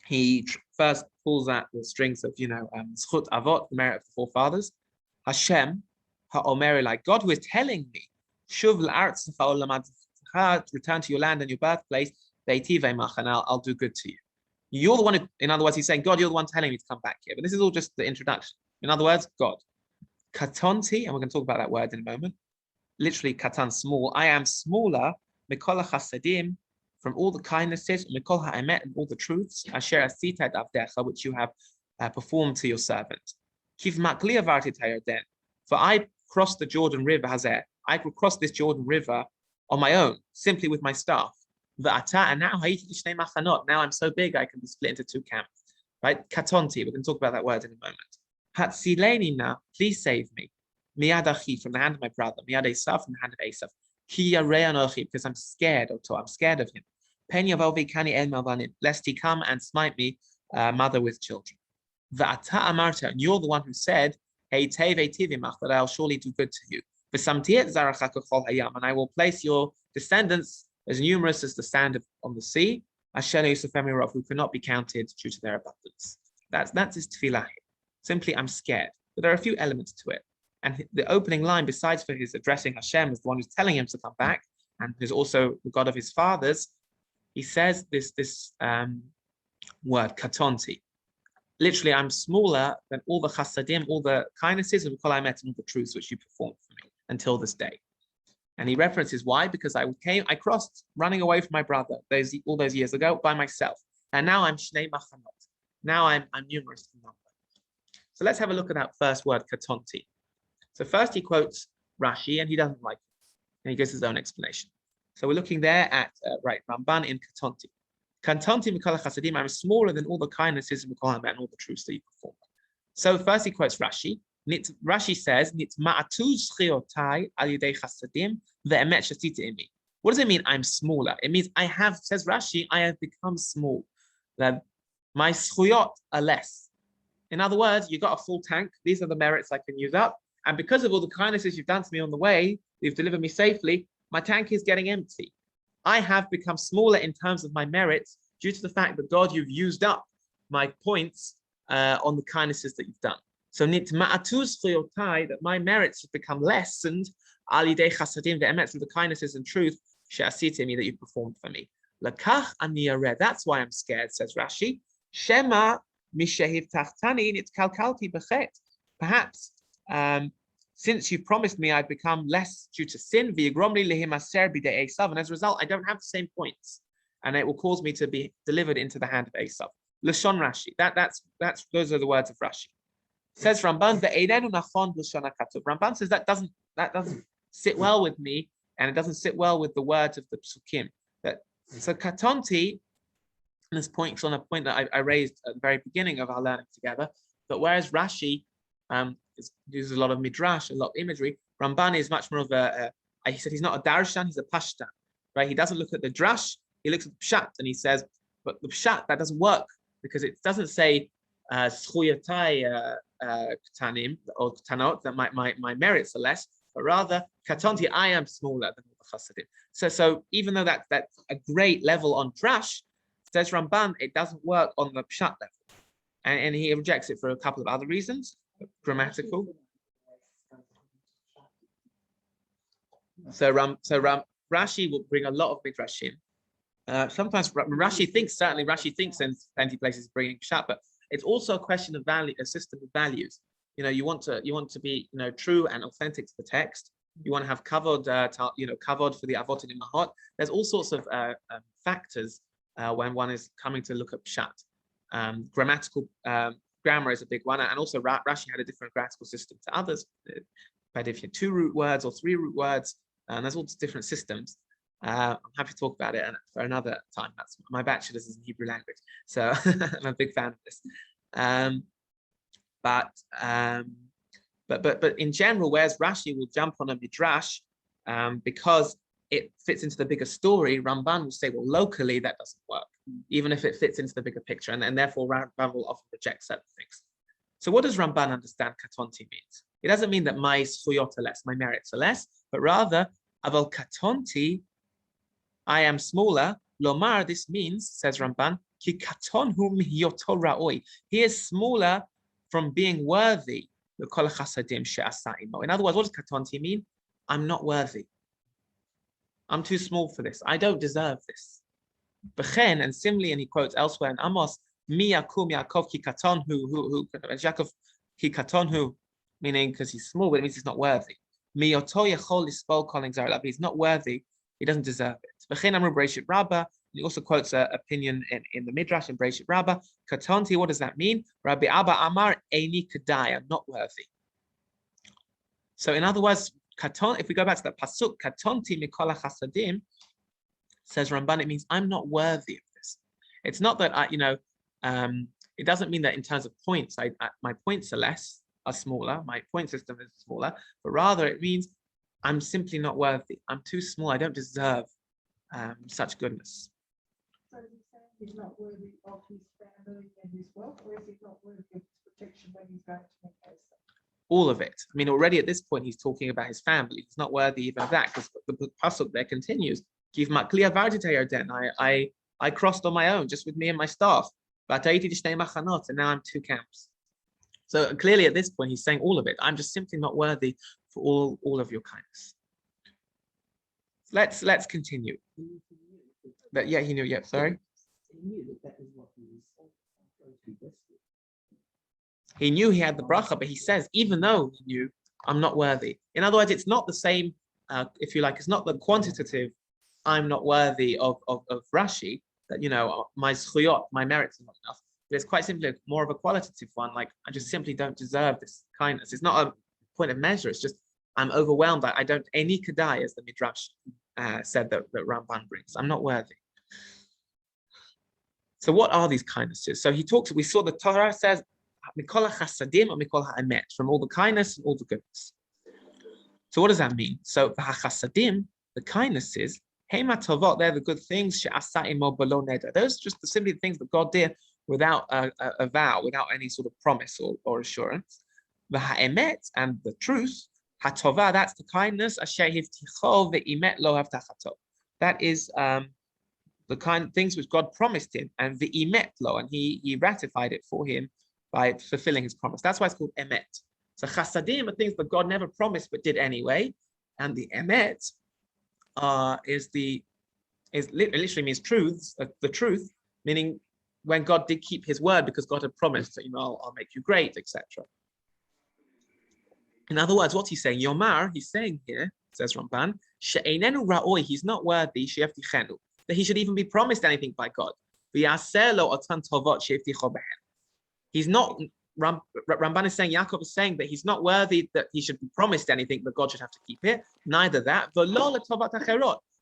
He first pulls out the strings of, Zchut Avot, the merit of the forefathers. Hashem, Ha'omer, like God who is telling me, Shuv l'Aretz Fa'olamad, return to your land and your birthplace, Beiti ve'mach, and I'll do good to you. You're the one who, in other words, he's saying, God, you're the one telling me to come back here. But this is all just the introduction. In other words, God. Katonti, and we're going to talk about that word in a moment. Literally, katan, small. I am smaller, mikol chasadim, from all the kindnesses, mikol ha'emet, and all the truths, asher asita et avdecha, which you have performed to your servant. Kiv makli avarti hayarden, for I crossed the Jordan River, hazeh. I could cross this Jordan River on my own, simply with my staff. V'ata, and now hayiti shnei machanot. Now I'm so big, I can be split into two camps. Right? Katonti, we're going to talk about that word in a moment. Hatzileni na, please save me. Miyad achi, from the hand of my brother. Miyad Esav, from the hand of Esav. Ki yarei anochi, because I'm scared of him. I'm scared of him. Pen yavovi kani el malvanim, lest he come and smite me, mother with children. V'ata amarta, and you're the one who said, Hey tev etivimach, that I'll surely do good to you. V'samtiet zaracha k'chol hayam, and I will place your descendants as numerous as the sand on the sea. Asher Yosef Emirov, who cannot be counted due to their abundance. That's his tefillah. Simply, I'm scared. But there are a few elements to it. And the opening line, besides for his addressing Hashem as the one who's telling him to come back, and who's also the God of his fathers, he says this word, katonti. Literally, I'm smaller than all the chasadim, all the kindnesses, and all the truths which you performed for me until this day. And he references why, because I crossed running away from my brother all those years ago by myself. And now I'm shnei machanot. Now I'm numerous in number. So let's have a look at that first word, katonti. So first he quotes Rashi, and he doesn't like it. And he gives his own explanation. So we're looking there at, Ramban in katonti. Katonti mikol chasadim, I'm smaller than all the kindnesses and all the truths that you perform. So first he quotes Rashi. Rashi says, what does it mean, I'm smaller? It means says Rashi, I have become small. That my schuyot are less. In other words, you got a full tank. These are the merits I can use up. And because of all the kindnesses you've done to me on the way, you've delivered me safely, my tank is getting empty. I have become smaller in terms of my merits due to the fact that, God, you've used up my points on the kindnesses that you've done. So that my merits have become lessened through the kindnesses and truth that you performed for me. That's why I'm scared, says Rashi. Shema perhaps since you promised me I'd become less due to sin, and as a result I don't have the same points, and it will cause me to be delivered into the hand of Esav. Lashon Rashi. Those are the words of Rashi. Says Ramban, Ramban says that doesn't sit well with me, and it doesn't sit well with the words of the psukim. So katonti, and this points on a point that I raised at the very beginning of our learning together, that whereas Rashi uses a lot of midrash, a lot of imagery, Ramban is much more of he said he's not a darshan, he's a pashtan, right? He doesn't look at the drash, he looks at Pshat and he says, but the Pshat, that doesn't work because it doesn't say Zchuyatai Ktanim or Ktanot, that my merits are less, but rather Katonti, I am smaller than the Chassidim. So even though that's a great level on Drash, says Ramban, it doesn't work on the Pshat level. And he rejects it for a couple of other reasons, grammatical. So Rashi will bring a lot of midrashim. Sometimes Rashi thinks in plenty places bringing Pshat, but it's also a question of value, a system of values. You want to be true and authentic to the text. You want to have covered covered for the avot and imahot. There's all sorts of factors when one is coming to look at Pshat. Grammatical grammar is a big one, and also Rashi had a different grammatical system to others. But if you have 2 root words or 3 root words, and there's all different systems. I'm happy to talk about it for another time. That's my bachelor's is in Hebrew language, so I'm a big fan of this. But in general, whereas Rashi will jump on a midrash because it fits into the bigger story, Ramban will say, well, locally that doesn't work, even if it fits into the bigger picture, and therefore Ramban will often reject certain things. So what does Ramban understand katonti means? It doesn't mean that my zchuyot are less, my merits are less, but rather aval katonti, I am smaller. Lomar, this means, says Ramban, ki katon hu mihiyoto ra'oi. He is smaller from being worthy. In other words, what does katonti mean? I'm not worthy. I'm too small for this. I don't deserve this. B'chen, and similarly, and he quotes elsewhere in Amos, Mi Yakum Yaakov ki katon hu, Yaakov ki katon hu, meaning because he's small, but it means he's not worthy. Mi yoto yechol lispol kol nigzar alav. He's not worthy. He doesn't deserve it. B'chen amru Bereshit Rabbah. He also quotes an opinion in the Midrash in Bereshit Rabbah. Katonti, what does that mean? Rabbi Abba Amar Eini Kedai, I'm not worthy. So in other words, katon, if we go back to that pasuk, katonti mikol hachasadim, says Ramban, it means I'm not worthy of this. It's not that it doesn't mean that in terms of points, my points are smaller, my point system is smaller, but rather it means I'm simply not worthy. I'm too small. I don't deserve such goodness. So he's not worthy of his family and his wealth, or is he not worthy of his protection when he's going to make case? All of it. I mean, already at this point, he's talking about his family. He's not worthy even of that, because the pasuk there continues. I crossed on my own, just with me and my staff. And now I'm 2 camps. So clearly at this point, he's saying all of it. I'm just simply not worthy for all of your kindness. Let's continue. But yeah, he knew. Yeah, sorry. He knew that is what he was going to be. He knew he had the bracha, but he says, even though he knew, I'm not worthy. In other words, it's not the same, if you like, it's not the quantitative, I'm not worthy of Rashi, that, my zchuyot, my merits are not enough. But it's quite simply more of a qualitative one, like, I just simply don't deserve this kindness. It's not a point of measure, it's just, I'm overwhelmed. I don't, Eini Kedai, as the Midrash said that Ramban brings. I'm not worthy. So what are these kindnesses? So we saw the Torah says, Mikol hachasadim or mikol ha'emet, from all the kindness and all the goodness. So what does that mean? So the hachasadim, the kindnesses, hema tovot, they're the good things. She'asa imo belo neder. Those are just simply the things that God did without a vow, without any sort of promise or assurance. The ha'emet, and the truth, hatova, that's the kindness. Asher hivticho ve'imet lo havtachato. That is the kind of things which God promised him, and ve'imet lo, and he ratified it for him by fulfilling his promise. That's why it's called emet. So chasadim are things that God never promised but did anyway, and the emet literally means truths, the truth, meaning when God did keep his word because God had promised that, I'll make you great, etc. In other words, what's he saying? Yomar, he's saying here, says Ramban, she'einenu ra'oi, he's not worthy, she'evtichenu, that he should even be promised anything by God. V'yaseh lo otan tovot she'evticho behen. He's not, Ramban is saying, Yaakov is saying that he's not worthy that he should be promised anything, that God should have to keep it. Neither that,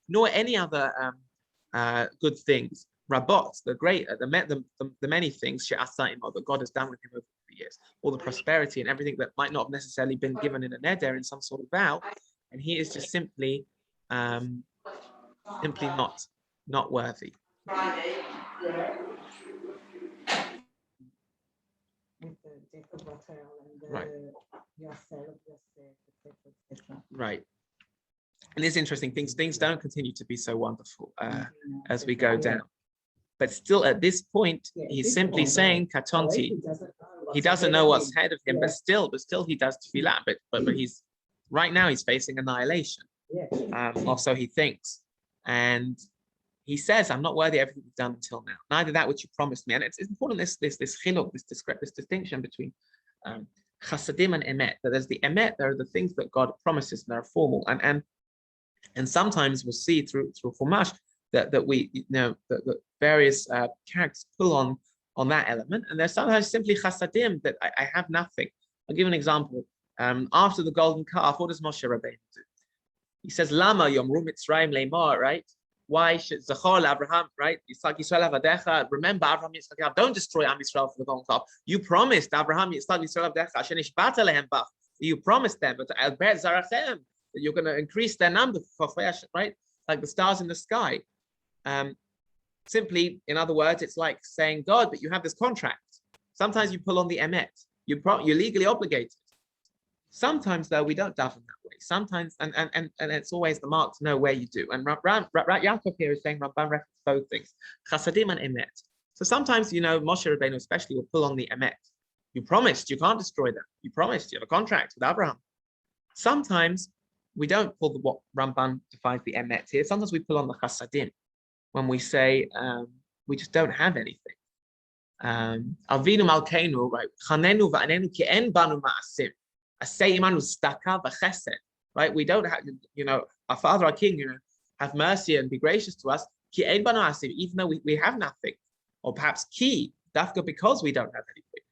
nor any other good things. Rabot, the many things, that God has done with him over the years. All the prosperity and everything that might not have necessarily been given in a neder, in some sort of vow. And he is just simply not not worthy. With the death of Rachel and the Right. Yasser, etc. Right. And it's interesting, things don't continue to be so wonderful as we go down. But still at this point, he's simply saying, Katonti, he doesn't know what's ahead of him, but still he does tefillah. But he's right now he's facing annihilation. Or so he thinks. And he says, I'm not worthy of everything you've done until now. Neither that which you promised me. And it's important this chiluk, this distinction between chasadim and emet. That there's the emet, there are the things that God promises, and they're formal. And sometimes we'll see through Chumash that we that various characters pull on that element, and there's sometimes simply chasadim that I have nothing. I'll give an example. After the golden calf, what does Moshe Rabbeinu do? He says, Lama Yomru Mitzrayim Leimar, right? Why should Zachor Abraham, right? Yitzchak Yisrael Avadecha. Remember Abraham Yitzchak. Don't destroy Am Yisrael for the golden calf. You promised Abraham Yitzchak Yisrael Avadecha. Shenishbata lehem bach. You promised them, but Al Bet Zarachem, that you're going to increase their number, right? Like the stars in the sky. Simply, in other words, it's like saying, God, but you have this contract. Sometimes you pull on the emet. You're legally obligated. Sometimes, though, we don't daven that way. Sometimes, and it's always the mark to know where you do. And Yaakov here is saying Ramban references both things, chasadim and emet. So sometimes, Moshe Rabbeinu especially will pull on the emet. You promised you can't destroy them. You promised you have a contract with Abraham. Sometimes we don't pull what Ramban defines the emet here. Sometimes we pull on the chasadim when we say we just don't have anything. Avinu malkeinu, right? Chanenu va'anenu ki en banu ma'asim. Right? We don't have, our Father, our King, have mercy and be gracious to us. Even though we have nothing, or perhaps dafka because we don't have anything.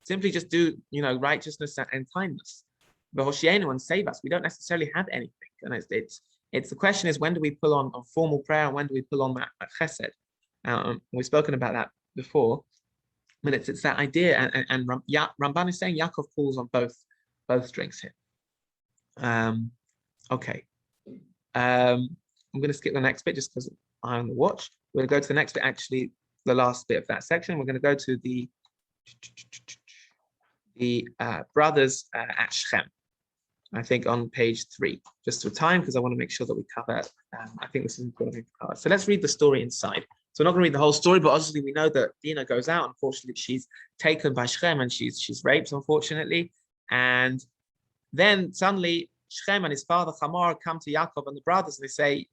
Simply just do, righteousness and kindness. And save us. We don't necessarily have anything. And it's the question is, when do we pull on formal prayer and when do we pull on that chesed? We've spoken about that before. But it's that idea, and Ramban is saying Yaakov pulls on both strings here. Okay. I'm going to skip the next bit just because I'm on the watch. We're going to go to the next bit, actually, the last bit of that section. We're going to go to the brothers at Shechem, I think on page 3, just for time, because I want to make sure that we cover, I think this is important to cover. So let's read the story inside. So we're not going to read the whole story, but obviously we know that Dinah goes out. Unfortunately, she's taken by Shechem and she's raped, unfortunately. And then suddenly Shechem and his father Hamor come to Yaakov and the brothers, and they say,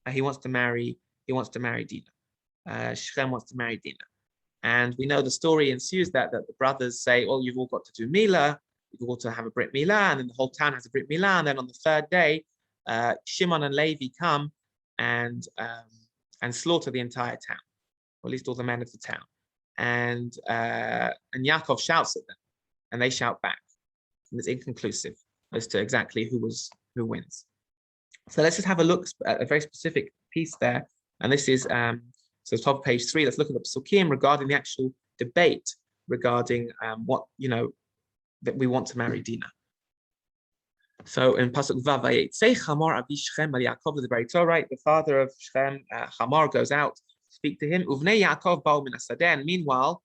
he wants to marry Dinah. Shechem wants to marry Dinah. And we know the story ensues that the brothers say, well, you've all got to do Milah, you've all got to have a Brit Milah, and then the whole town has a Brit Milah. And then on the third day, Shimon and Levi come and slaughter the entire town, or at least all the men of the town. And Yaakov shouts at them, and they shout back. And it's inconclusive as to exactly who wins. So let's just have a look at a very specific piece there. And this is so top of page 3. Let's look at the psukim regarding the actual debate regarding what that we want to marry Dinah. So in Pasuk Vav, say Hamor Avi Shechem al Yaakov the very Torah, right? The father of Shechem, Hamor, goes out to speak to him. Uvnei Yaakov ba'u min hasadeh. And meanwhile,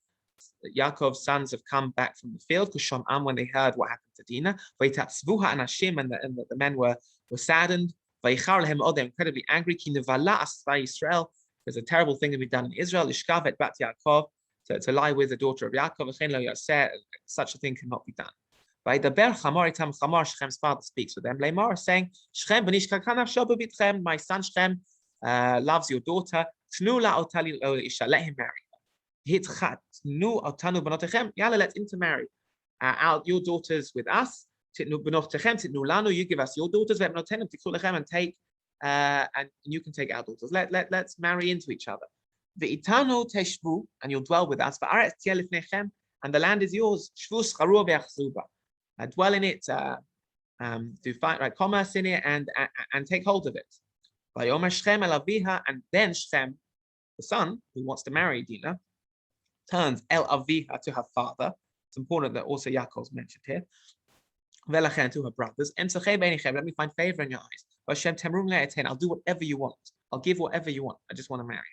Yaakov's sons have come back from the field, Kusham Am, when they heard what happened to Dinah. Vaytatzvu ha'anashim, and the men were saddened. Vayichar lehem od, they're incredibly angry. Ki nevala asra Yisrael. There's a terrible thing to be done in Israel. Lishkav et bat Yaakov, to lie with the daughter of Yaakov. Such a thing cannot be done. Shechem's father speaks with them. Lamar saying, my son Shechem loves your daughter. Let him marry her. Let's intermarry out your daughters with us. You give us your daughters, and take and you can take our daughters. Let's marry into each other. And you'll dwell with us. And the land is yours. Dwell in it, do commerce in it, and take hold of it. And then Shechem, the son who wants to marry Dinah, turns El Aviha to her father. It's important that also Yaakov's mentioned here. To her brothers. Let me find favor in your eyes. Hashem temrum le'etain. I'll do whatever you want. I'll give whatever you want. I just want to marry you.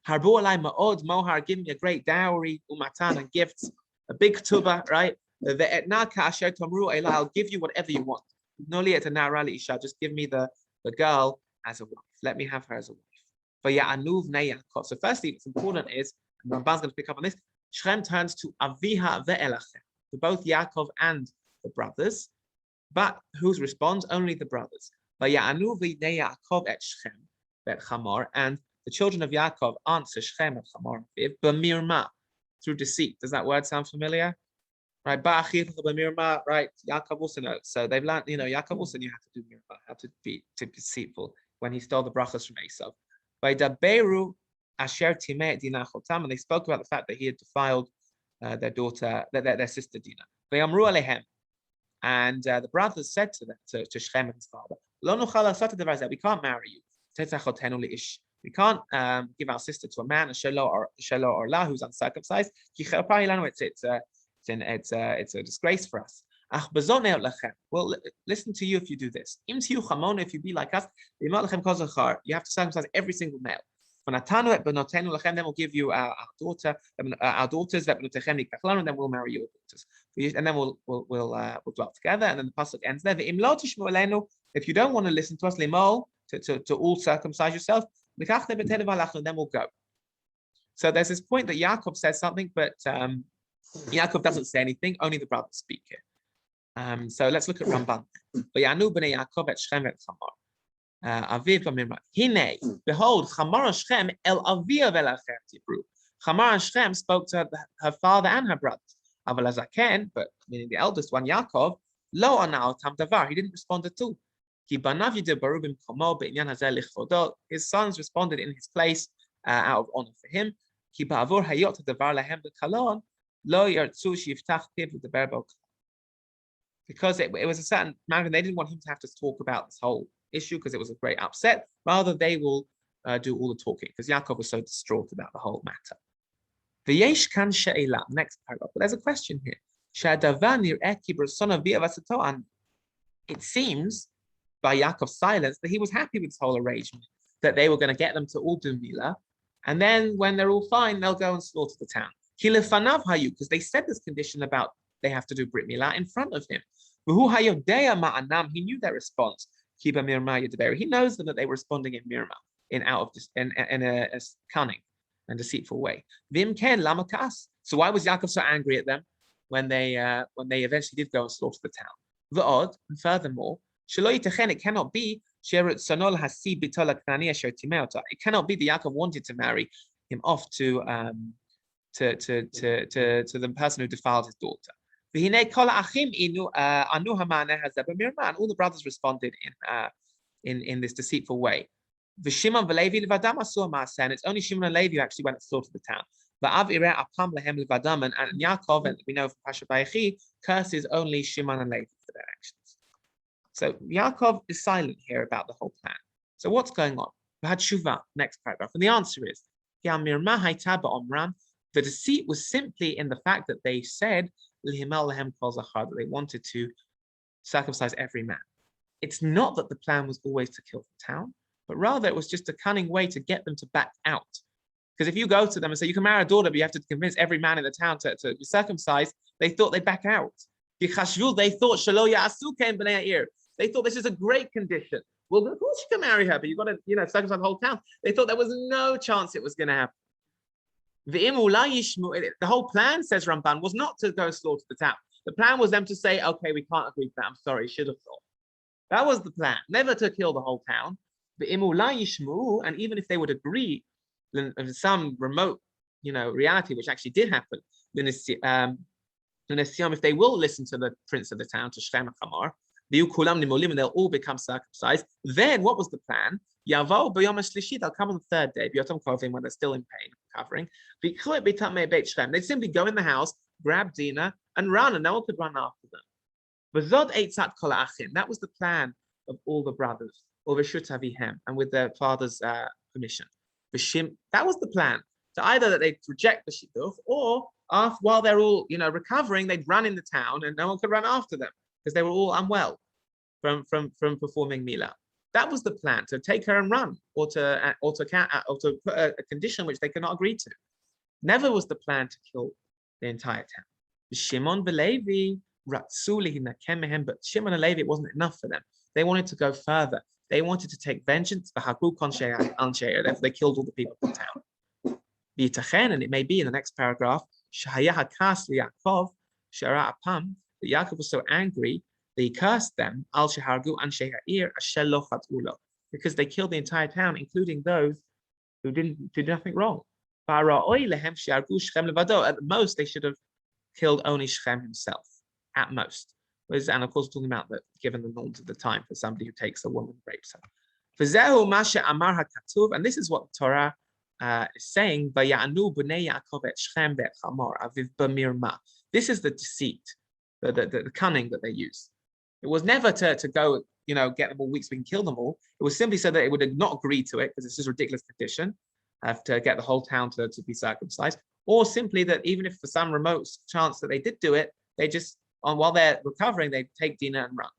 Harbu alai ma'od mohar. Give me a great dowry, umatan, and gifts, a big tuba, right? Ve'etna ka'asher tomru elai. I'll give you whatever you want. No li'et na'ra isha. Just give me the girl as a wife. Let me have her as a wife. So firstly, what's important is, and Ramban's going to pick up on this, Shem turns to Aviha ve'elachem, to both Yaakov and the brothers, but whose responds? Only the brothers. And the children of Yaakov answer Shem and Chamor b'mirma, through deceit. Does that word sound familiar? Right, right. Yaakov also knows. So they've learned, Yaakov also knew how to do mirma, how to be deceitful when he stole the brachas from Esau. By Daberu Asher Timet Dina Chotam, and they spoke about the fact that he had defiled their daughter, their sister Dina. Ve'amru alehem, and the brothers said to them, to Shem and his father, Lo nuchal asat devar zeh, we can't marry you. Tetzachotenu leish. We can't give our sister to a man, a shelo or la, who's uncircumcised. It's a disgrace for us. Well, listen to you if you do this. If you be like us, you have to circumcise every single male. Then we'll give you our daughters, then we'll marry your daughters. And then we'll dwell together. And then the pasuk ends there. If you don't want to listen to us, to all circumcise yourself, then we'll go. So there's this point that Yaakov says something, but Yaakov doesn't say anything, only the brothers speak here. So let's look at Ramban. Behold, Chamar and Shem el Avia velachem tibru. Chamar and Shem spoke to her father and her brothers. Aval Azaken, but meaning the eldest one, Yaakov, lo anal tam davar. He didn't respond at all. His sons responded in his place out of honor for him. Because it was a certain matter, they didn't want him to have to talk about this whole issue because it was a great upset. Rather, they will do all the talking because Yaakov was so distraught about the whole matter. Next paragraph. But there's a question here. It seems by Yaakov's silence that he was happy with this whole arrangement, that they were going to get them to all do Milah, and then when they're all fine, they'll go and slaughter the town. Because they said this condition about they have to do Brit Milah in front of him. He knew their response. He knows them that they were responding in Mirma, in a cunning and deceitful way. So why was Yaakov so angry at them when they eventually did go and slaughter the town? And furthermore, it cannot be it cannot be that Yaakov wanted to marry him off to the person who defiled his daughter. And all the brothers responded in this deceitful way. And it's only Shimon and Levi who actually went and slaughtered the town. And Yaakov, and we know from Parsha Vayechi, curses only Shimon and Levi for their actions. So Yaakov is silent here about the whole plan. So what's going on? Next paragraph. And the answer is, the deceit was simply in the fact that they said that they wanted to circumcise every man. It's not that the plan was always to kill the town, but rather it was just a cunning way to get them to back out. Because if you go to them and say, you can marry a daughter, but you have to convince every man in the town to be circumcised, they thought they'd back out. They thought they thought this is a great condition. Well, of course you can marry her, but you've got to, circumcise the whole town. They thought there was no chance it was going to happen. The whole plan, says Ramban, was not to go slaughter the town. The plan was them to say, okay, we can't agree to that. I'm sorry, should have thought. That was the plan, never to kill the whole town. And even if they would agree in some remote, reality, which actually did happen, if they will listen to the prince of the town, to Shem and Chamar, and they'll all become circumcised. Then what was the plan? They'll come on the third day, when they're still in pain, recovering. They'd simply go in the house, grab Dinah, and run, and no one could run after them. That was the plan of all the brothers, and with their father's permission. That was the plan. So either that they'd reject the shidduch, or while they're all recovering, they'd run in the town, and no one could run after them because they were all unwell from performing milah. That was the plan, to take her and run, or to put a condition which they could not agree to. Never was the plan to kill the entire town. Shimon Levi, but Shimon and Levi, it wasn't enough for them. They wanted to go further. They wanted to take vengeance. Therefore, they killed all the people in the town. And it may be in the next paragraph, that Yaakov was so angry that he cursed them, because they killed the entire town, including those who didn't do nothing wrong. At the most, they should have killed only Shechem himself, at most. And of course, talking about that, given the norms of the time, for somebody who takes a woman and rapes her. And this is what the Torah is saying. This is the deceit, the cunning that they use. It was never to go, get them all weak so we can kill them all. It was simply so that it would not agree to it, because this is a ridiculous condition, to get the whole town to be circumcised, or simply that even if for some remote chance that they did do it, they just, while they're recovering, they take Dinah and run.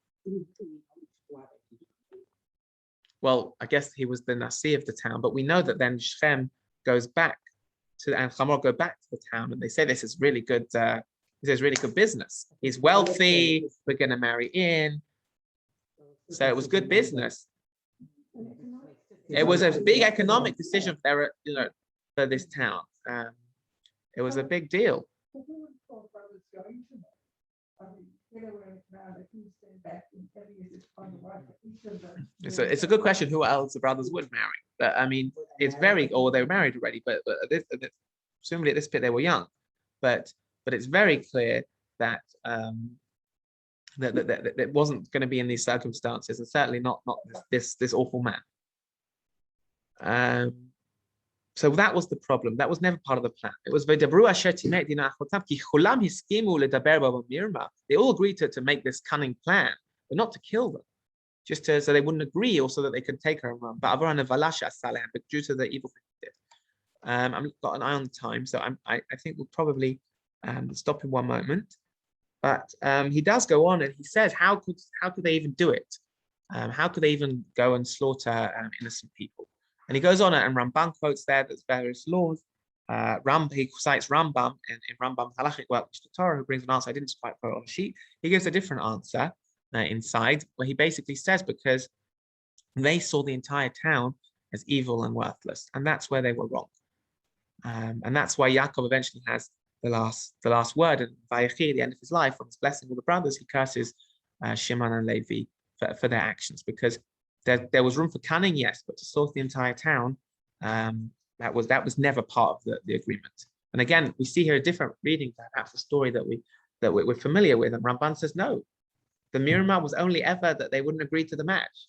Well, I guess he was the Nasi of the town, but we know that then Shechem goes back to, and Hamor go back to the town, and they say this is really good. This is really good business. He's wealthy. We're going to marry in. So it was good business. It was a big economic decision for for this town. It was a big deal. It's a good question. Who else the brothers would marry? But I mean, it's or they were married already. But presumably at this bit they were young. But it's very clear that that it wasn't going to be in these circumstances, and certainly not this awful man. So that was the problem. That was never part of the plan. It was they all agreed to make this cunning plan, but not to kill them, just so they wouldn't agree, or so that they could take her and run. But due to the evil thing they did. I've got an eye on the time, so I think we'll probably stop in one moment. But he does go on, and he says, how could they even do it? How could they even go and slaughter innocent people? And he goes on, and Rambam quotes there's various laws. He cites Rambam in Rambam's Halachic work, the Torah, who brings an answer. I didn't quite quote on the sheet. He gives a different answer inside, where he basically says because they saw the entire town as evil and worthless, and that's where they were wrong. And that's why Yaakov eventually has the last word. And Vayechi, at the end of his life, when he's blessing all the brothers, he curses Shimon and Levi for their actions, because there was room for cunning, yes, but to slaughter the entire town, that was never part of the agreement. And again, we see here a different reading, perhaps a story that we're familiar with. And Ramban says no, the Mirma was only ever that they wouldn't agree to the match,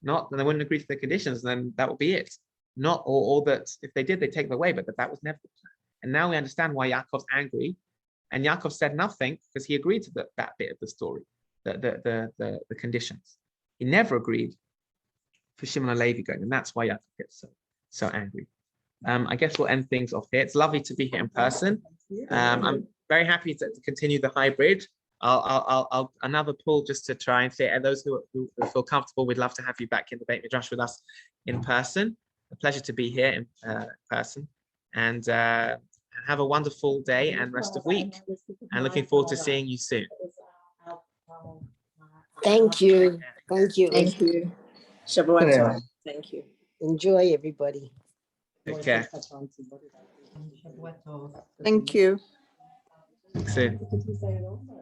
not that they wouldn't agree to the conditions, and then that would be it. Not or that if they did, they take it away, but that was never the plan. And now we understand why Yaakov's angry, and Yaakov said nothing because he agreed to that bit of the story, the conditions. He never agreed for Shimon and Levi going, and that's why Yaakov gets so angry. I guess we'll end things off here. It's lovely to be here in person. I'm very happy to continue the hybrid. I'll another pull just to try and say, and those who feel comfortable, we'd love to have you back in the Beit Midrash with us in person. A pleasure to be here in person, and have a wonderful day and rest of week, and looking forward to seeing you soon. Thank you. Thank you. Thank you. Shabbat Shalom. Thank you. Enjoy, everybody. Take care. Thank you. See you soon.